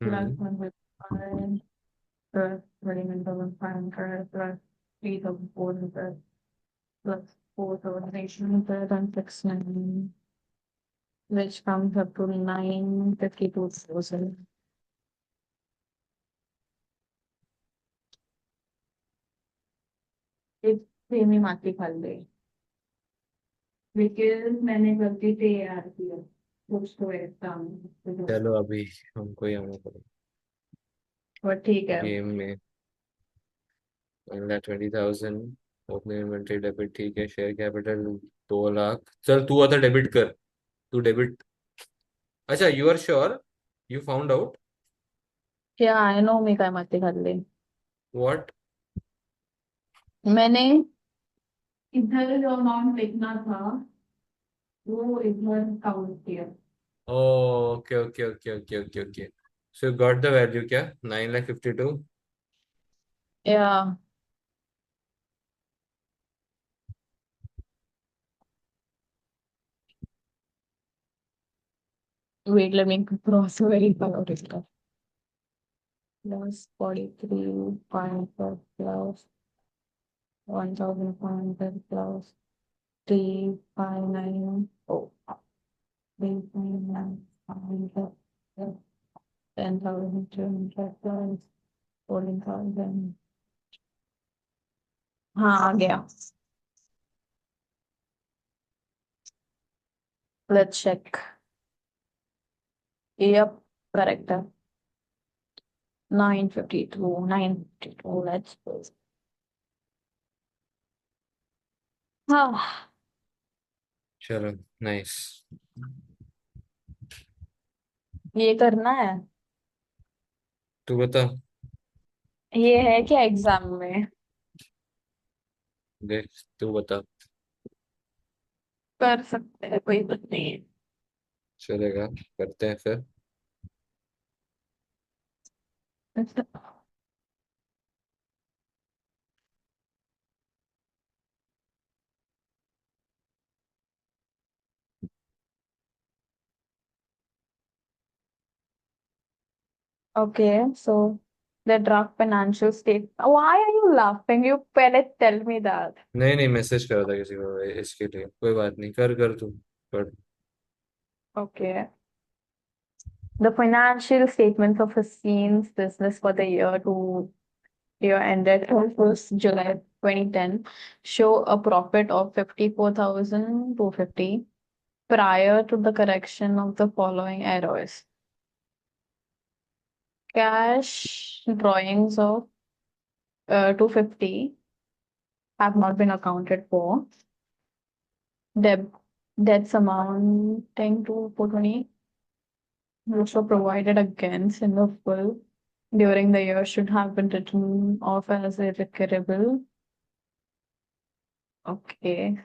plus hmm. 105 plus 29,500 plus 3,400 plus 4,800 and 690, which comes up to 9,52,000. एक semi माती खा गई because मैंने गलती से याद किया कुछ तो एग्जाम, चलो अभी हमको ही आना पड़ेगा और ठीक है। गेम में। 1,20,000 ओपनिंग इन्वेंट्री डेबिट, ठीक है। Share capital 2 lakh. चल तू आता डेबिट कर। तू डेबिट। अच्छा, you are sure? You found out? क्या आई नो मी काय माती खाल्ली व्हाट? मैंने। इधर जो अमाउंट लिखना था वो इधर काउंट किया। Okay okay okay okay okay okay. So got the value क्या? 9,52,000। या wait let me cross verify out इसका plus 43 5 plus 1,500 plus 359. Oh, 359. 10,200 plus 14,000. हाँ आ गया. Let's check. Yep, correct. 952. 952. Let's go. हाँ. चलो, नाइस। ये करना है. तू बता। ये है क्या एग्जाम में? देख, तू बता। कर सकते हैं, कोई बात नहीं. चलेगा, करते हैं फिर। Okay, so the draft financial state. Why are you laughing? You पहले tell me that. नहीं नहीं, मैसेज करा था किसी को इसके लिए, कोई बात नहीं, कर कर तू। कर। Okay. The financial statements of Hasseen's business for the year ended 1st July 2010 show a profit of 54,250 prior to the correction of the following errors. Cash drawings of 250 have not been accounted for. Deb Debts amounting to 420 which were provided against in the full during the year should have been written off as irrecoverable. Okay.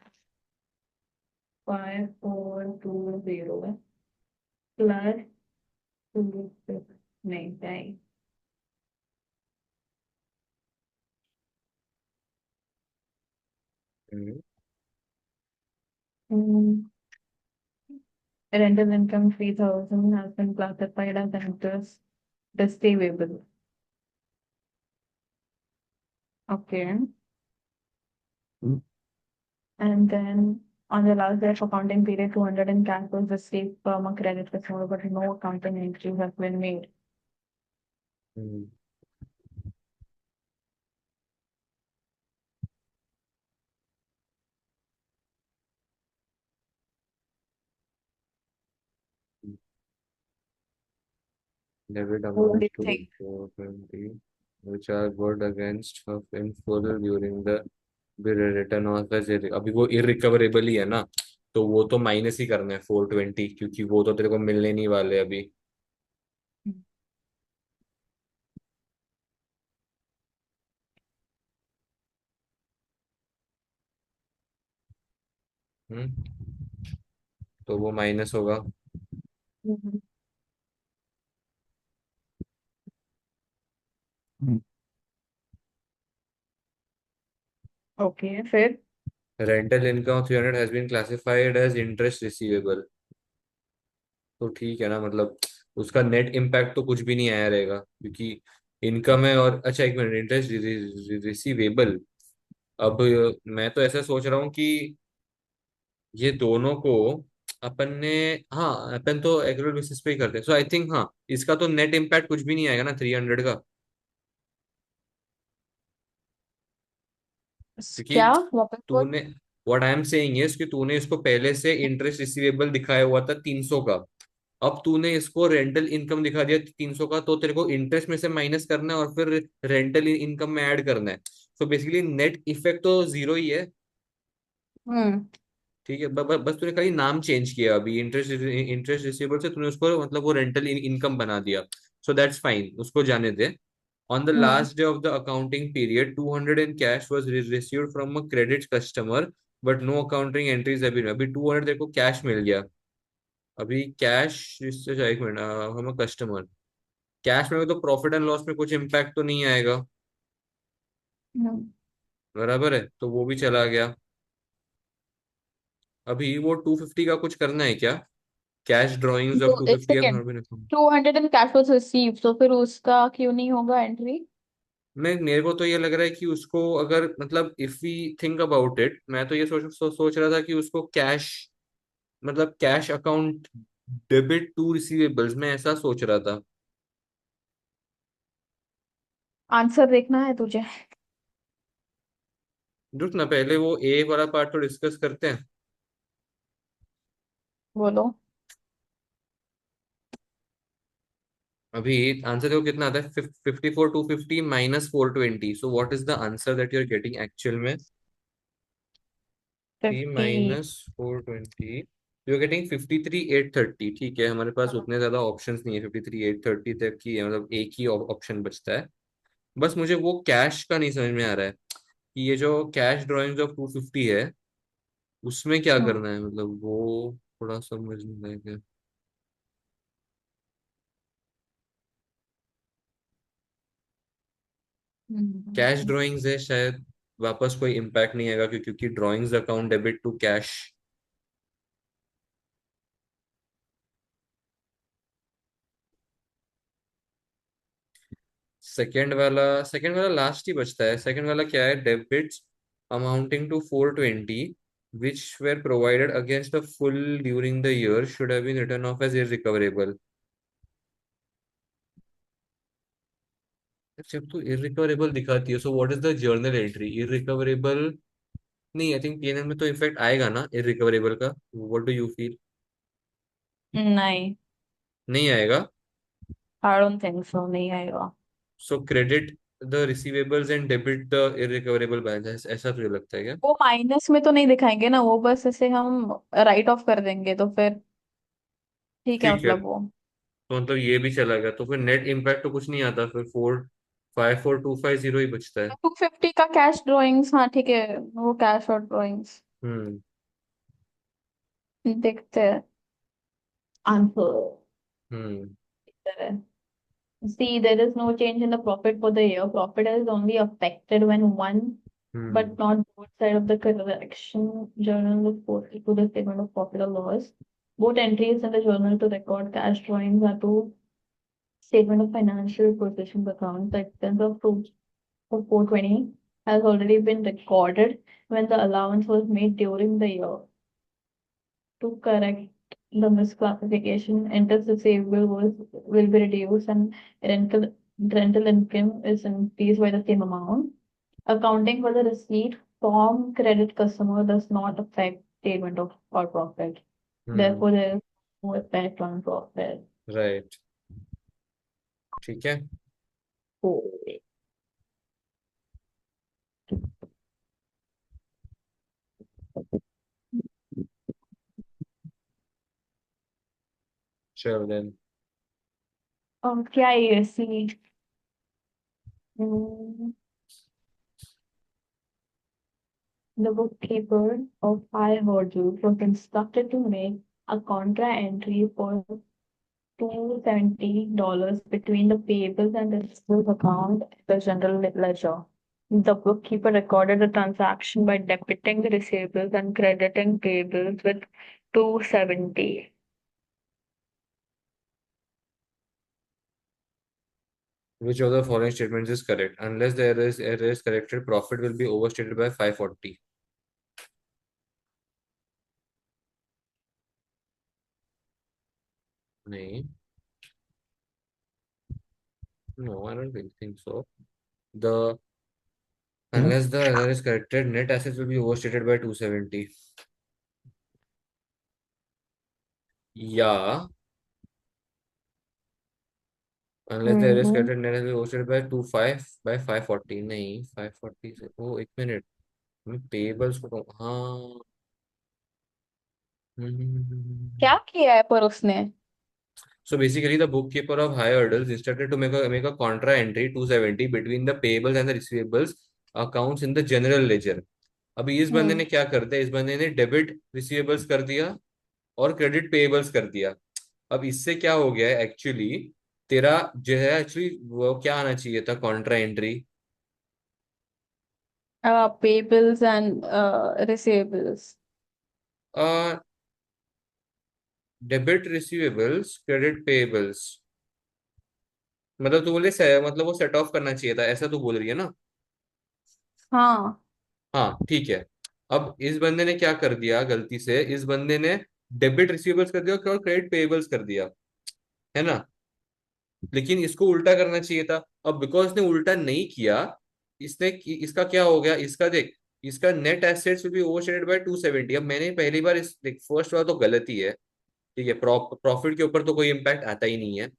5420 plus 2699. Hmm. Mm, rental income 3,000 has been classified as interest receivable. Okay. And then on the last day of accounting period, 200 in cash was received from a credit customer, but no accounting entries have been made. Hmm. Debit What do amount you to think? 420, which are good against of in full during the be written off as अभी वो irrecoverable ही है ना, तो वो तो minus ही करना है 420, क्योंकि वो तो तेरे को मिलने नहीं वाले अभी। तो वो माइनस होगा। Mhm. Okay, फिर. Rental income 300 has been classified as interest receivable. तो ठीक है ना, मतलब उसका नेट इम्पैक्ट तो कुछ भी नहीं आया रहेगा, क्योंकि इनकम है। और अच्छा, एक मिनट, इंटरेस्ट रिसीवेबल। अब मैं तो ऐसा सोच रहा हूँ कि ये दोनों को अपन ने, हाँ अपन तो एग्रीवेट बेसिस पे ही करते हैं, सो आई थिंक हाँ, इसका तो नेट इम्पैक्ट कुछ भी नहीं आएगा ना 300 का, क्योंकि क्या वापस बोल. तूने, what I am saying is कि तूने इसको पहले से इंटरेस्ट रिसीवेबल दिखाया हुआ था 300 का। अब तूने इसको रेंटल इनकम दिखा दिया 300 का, तो तेरे को इंटरेस्ट में से माइनस करना है और फिर रेंटल इनकम में ऐड करना है। सो बेसिकली नेट इफेक्ट तो जीरो ही है। हम्म. ठीक है, बस तूने खाली नाम चेंज किया अभी, इंटरेस्ट रिसीवेबल से तूने उसको मतलब वो रेंटल इनकम बना दिया। सो दैट्स फाइन, उसको जाने दे। On the hmm. last day of the accounting period, 200 in cash was received from a credit customer, but no accounting entries have been. अभी 200 देखो कैश मिल गया। अभी कैश इससे एक मिनट, हम कस्टमर कैश में तो प्रॉफिट एंड लॉस में कुछ इम्पैक्ट तो नहीं आएगा, हम्म. बराबर है, तो वो भी चला गया। अभी वो 250 का कुछ करना है क्या? कैश ड्रॉइंग्स ऑफ तो एक 250 second. have not been account. 200 in cash was receive, तो फिर उसका क्यों नहीं होगा एंट्री? मैं मेरे को तो ये लग रहा है कि उसको अगर मतलब if we think about it, मैं तो ये सोच रहा था कि उसको कैश, मतलब cash account debit to receivables, मैं ऐसा सोच रहा था। आंसर देखना है तुझे? रुक ना, पहले वो ए वाला पार्ट तो डिस्कस करते हैं। बोलो। अभी आंसर देखो कितना आता है, 54,250 minus 420, so what is the answer that you are getting actual में? 3 50। Minus 420, you are getting 53,830। ठीक है, हमारे पास उतने ज्यादा ऑप्शंस नहीं है, 53,830 तक की है, मतलब एक ही ऑप्शन बचता है। बस मुझे वो कैश का नहीं समझ में आ रहा है कि ये जो कैश ड्राइंग्स ऑफ 250 है उसमें क्या हम्म। करना है, मतलब वो थोड़ा समझ नहीं आएगा। कैश हम्म। ड्राइंग्स है शायद, वापस कोई इम्पैक्ट नहीं आएगा क्योंकि drawings account debit to cash. Second वाला लास्ट ही बचता है। सेकंड वाला क्या है? Debits amounting to 420 which were provided against the full during the year should have been written off as irrecoverable। जब तू irrecoverable दिखाती है, so what is the journal entry? irrecoverable नहीं, आई थिंक पीएनएल में तो इफेक्ट आएगा ना irrecoverable का। What do you feel? नहीं, नहीं आएगा? आई डोंट थिंक सो, नहीं आएगा। सो credit the receivables and debit the irrecoverable balance, ऐसा तुझे लगता है क्या? वो माइनस में तो नहीं दिखाएंगे ना, वो बस ऐसे हम राइट ऑफ कर देंगे तो फिर ठीक है, ठीक है, मतलब वो। तो मतलब ये भी चला गया, तो फिर नेट इम्पैक्ट तो कुछ नहीं आता, फिर 454,250 ही बचता है। 250 का कैश ड्राइंग्स, हाँ ठीक है, वो कैश और ड्राइंग्स। हम्म। देखते हैं answer. Hmm. See, there is no change in the profit for the year. Profit is only affected when one, hmm. but not both side of the correction journal is posted to the statement of profit or loss. Both entries in the journal to record cash drawings are to statement of financial position account. The expense of fruits for 420 has already been recorded when the allowance was made during the year. To correct the misclassification, interest receivable will be reduced and rental income is increased by the same amount. Accounting for the receipt from credit customer does not affect statement of or profit. Hmm. Therefore, there is no effect on profit. Right. ठीक है। Oh. चल then. और क्या है receipt? Hmm. The bookkeeper of I heard you was instructed to make a contra entry for $270 between the payables and the receivables account in the general ledger. The bookkeeper recorded the transaction by debiting the receivables and crediting payables with 270. Which of the following statements is correct? Unless the error is corrected, profit will be overstated by 540। नहीं, no, I don't really think so. The Unless the error is corrected, net assets will be overstated by 270। या unless the error is Mm-hmm. corrected, net assets will be overstated by 25 by 540। नहीं, 540 से ओ एक minute, मैं pebbles को हाँ। क्या किया है पर उसने? So basically, the bookkeeper of higher hurdles instructed to make a contra entry 270 between the payables and the receivables accounts in the general ledger। अभी इस बंदे हम्म। ने क्या कर दिया? इस बंदे ने डेबिट रिसीवेबल्स कर दिया और क्रेडिट पेएबल्स कर दिया। अब इससे क्या हो गया है एक्चुअली? तेरा जो है एक्चुअली वो क्या आना चाहिए था Contra entry? Payables and receivables. Debit receivables credit payables. मतलब तू बोले मतलब वो सेट ऑफ करना चाहिए था, ऐसा तू बोल रही है ना? हाँ। हाँ ठीक है। अब इस बंदे ने क्या कर दिया, गलती से इस बंदे ने डेबिट रिसीवेबल्स कर दिया और क्रेडिट पेएबल्स कर दिया, है ना? लेकिन इसको उल्टा करना चाहिए था। अब बिकॉज इसने उल्टा नहीं किया, इसका क्या हो गया, इसका देख, इसका net assets will be overstated by 270। अब मैंने पहली बार इस देख, फर्स्ट वाला तो गलती है, ठीक है, प्रॉफिट के ऊपर तो कोई इम्पैक्ट आता ही नहीं है।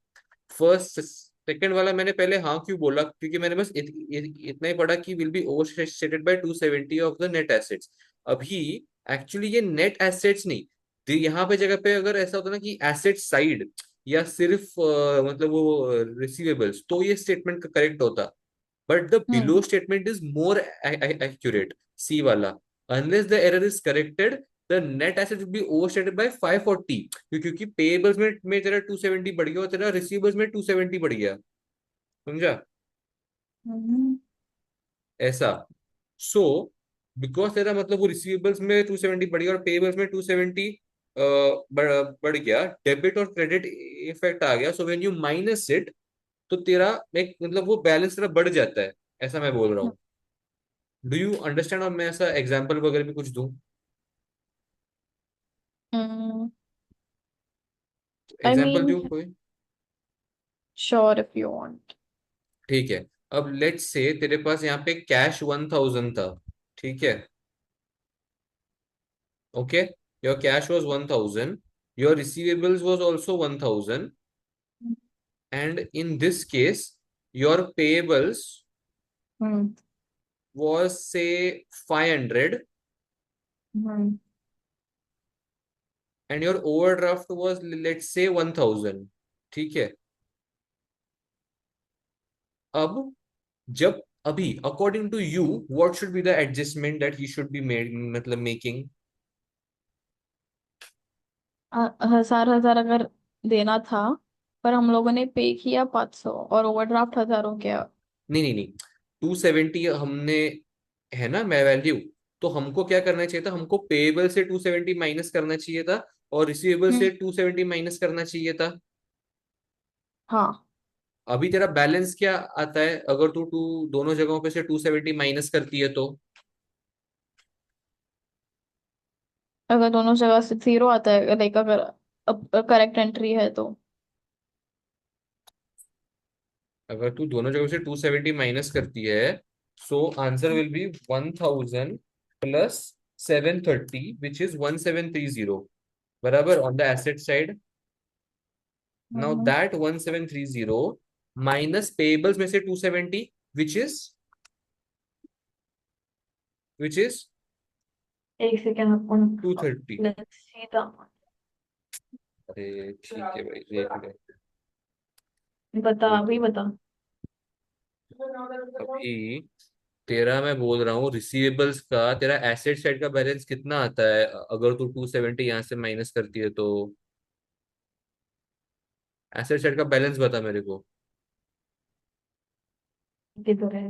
फर्स्ट सेकंड वाला मैंने पहले हाँ क्यों बोला, क्योंकि मैंने बस इतना ही पढ़ा कि will be overstated by 270 of the net assets. अभी एक्चुअली ये नेट एसेट्स नहीं, तो यहाँ पे जगह पे अगर ऐसा होता ना कि एसेट साइड या सिर्फ मतलब वो रिसीवेबल्स, तो ये स्टेटमेंट करेक्ट होता। But the hmm. Below statement is more accurate, C वाला। Unless the error is corrected, the net asset will be overstated by 540, क्योंकि पेएबल्स में तेरा 270 बढ़ गया और तेरा रिसीवेबल्स में 270 बढ़ गया। समझा? हम्म। ऐसा। सो बिकॉज तेरा मतलब वो रिसीवेबल्स में 270 बढ़ गया और पेएबल्स में 270 बढ़ गया, डेबिट और क्रेडिट इफेक्ट आ गया, so when you minus it, तो तेरा एक मतलब वो बैलेंस तेरा बढ़ जाता है, ऐसा मैं बोल रहा हूँ। Do you understand? और मैं ऐसा एग्जाम्पल वगैरह भी कुछ दूं? हम्म। आई एग्जाम्पल मीन, दूं कोई? Sure if you want. ठीक है। अब लेट्स से तेरे पास यहाँ पे कैश 1000 था, ठीक है, okay, your cash was 1000, your receivables was also 1000, and in this case your payables hmm. Was say 500, hmm. And your overdraft was let's say 1000, ठीक है। अब जब अभी according to you, what should be the adjustment that he should be made, मतलब making? 1000 अगर देना था, पर हम लोगों ने पे किया 500 और ओवरड्राफ्ट 1000 हो गया। नहीं नहीं नहीं, 270 हमने, है ना मैं वैल्यू, तो हमको क्या करना चाहिए था, हमको पेएबल से 270 माइनस करना चाहिए था और रिसीवेबल से हम्म। 270 माइनस करना चाहिए था। हाँ। अभी तेरा बैलेंस क्या आता है अगर तू टू दोनों जगहों पे से 270 माइनस करती है तो? अगर दोनों जगह से 0 आता है, लाइक अगर अब करेक्ट एंट्री है तो। अगर तू दोनों जगहों से 270 माइनस करती है, so answer will be 1000 plus 730 which is 1730, बराबर, on the asset side. Now hmm. That 1730 minus payables में से 270 विच इज, विच इज एक सेकेंड आपको। 230। Let's see the. अरे ठीक है भाई, देख ले। बता, रुक अभी रुक। बता। अभी तेरा मैं बोल रहा हूँ रिसीवेबल्स का, तेरा एसेट साइड का बैलेंस कितना आता है अगर तू 270 यहाँ से माइनस करती है तो? एसेट साइड का बैलेंस बता मेरे को। किधर है?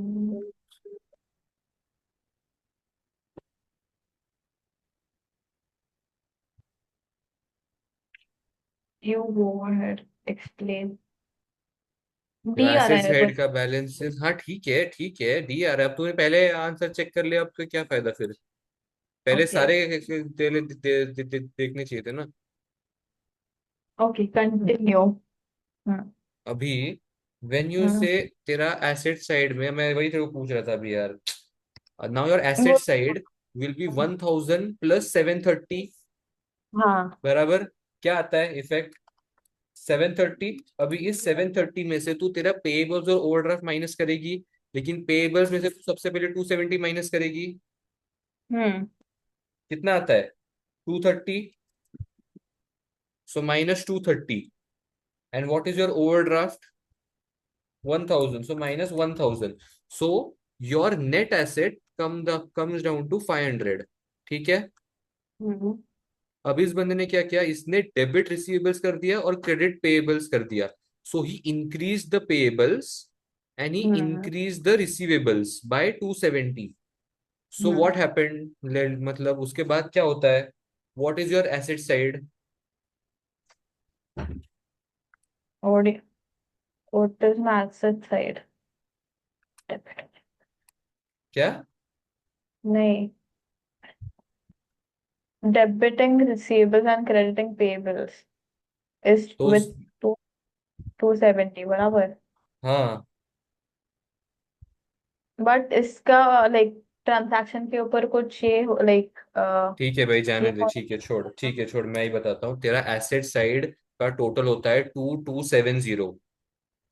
You go ahead, explain. जो डी आ रहा एसेट है साइड बस। का बैलेंस, हाँ ठीक है ठीक है, डी आ रहा है। अब तूने पहले आंसर चेक कर लिया, अब तो क्या फायदा फिर? पहले ओके। सारे देखने चाहिए थे ना। Okay, continue. हम्म। अभी वेन यू हम्म। से तेरा एसेट साइड में, मैं वही तेरे को पूछ रहा था अभी यार, नाउ योर एसेट वो। साइड विल बी 1000 प्लस 730, हाँ। बराबर, क्या आता है इफेक्ट? 730। अभी इस 730 में से तू तेरा पेएबल्स और ओवरड्राफ्ट माइनस करेगी, लेकिन पेएबल्स में से तू सबसे पहले 270 माइनस करेगी। हम्म। कितना आता है? 230। So minus 230, and what is your overdraft? 1000, so minus 1000, so your net asset comes down to 500, ठीक है। हम्म। अब इस बंदे ने क्या किया, इसने डेबिट रिसीवेबल्स कर दिया और क्रेडिट पेएबल्स कर दिया, so he increase the payables and he hmm. Increase the receivables by 270। So hmm. What happened, मतलब उसके बाद क्या होता है, what is your asset side? और What is my asset side? Debit. क्या? नहीं, debiting receivables and crediting payables is तो with two 270 बराबर. हाँ बट इसका लाइक ट्रांजैक्शन के ऊपर कुछ ये लाइक ठीक है भाई, जाने ये दे, ठीक है छोड़, ठीक है छोड़, मैं ही बताता हूँ। तेरा एसेट साइड का टोटल होता है 2270।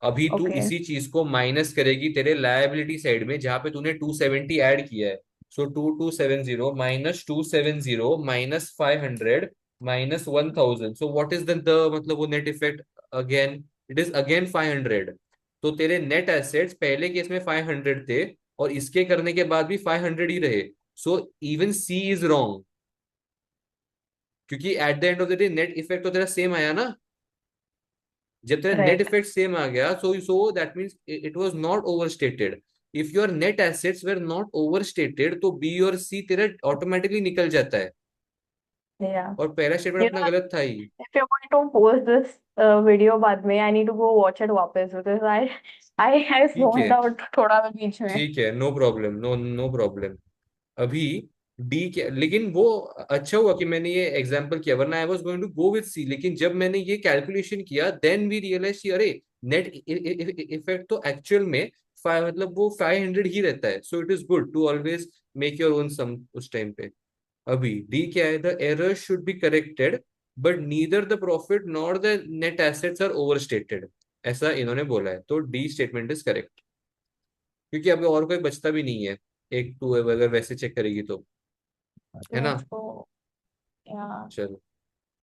अभी तू ओके इसी चीज को माइनस करेगी तेरे लायबिलिटी साइड में, जहां पे तूने 270 ऐड किया है। सो 2270 minus 270 minus 500 minus 1000, so what is the मतलब वो net effect? Again it is again 500। तो तेरे नेट एसेट्स पहले केस में 500 थे, और इसके करने के बाद भी 500 ही रहे। So even C is wrong, क्योंकि at the end of the day net effect तो तेरा सेम आया ना। जब तेरा नेट राइट. इफेक्ट सेम आ गया, so that means it was not overstated. If your net assets were not overstated तो बी और सी तेरा ऑटोमेटिकली निकल जाता है, या और पहला स्टेटमेंट यू अपना नो गलत था ही। If you going to post this video बाद में I need to go watch it वापस बिकॉज आई ठीक है, जोन्ड आउट थोड़ा मैं बीच में. ठीक है, no problem, no no problem. अभी डी के, लेकिन वो अच्छा हुआ कि मैंने ये एग्जांपल किया, वरना I was going to go with C. लेकिन जब मैंने ये कैलकुलेशन किया देन वी रियलाइज कि अरे नेट इफेक्ट तो एक्चुअल में मतलब वो 500 ही रहता है। So it is good to always make your own sum उस टाइम पे। अभी डी क्या है? The error should be corrected but neither the profit nor the net assets are overstated, ऐसा इन्होंने बोला है। तो डी स्टेटमेंट इज करेक्ट, क्योंकि अभी और कोई बचता भी नहीं है। एक टू अगर वैसे चेक करेगी तो, है ना? Let's go. या चलो।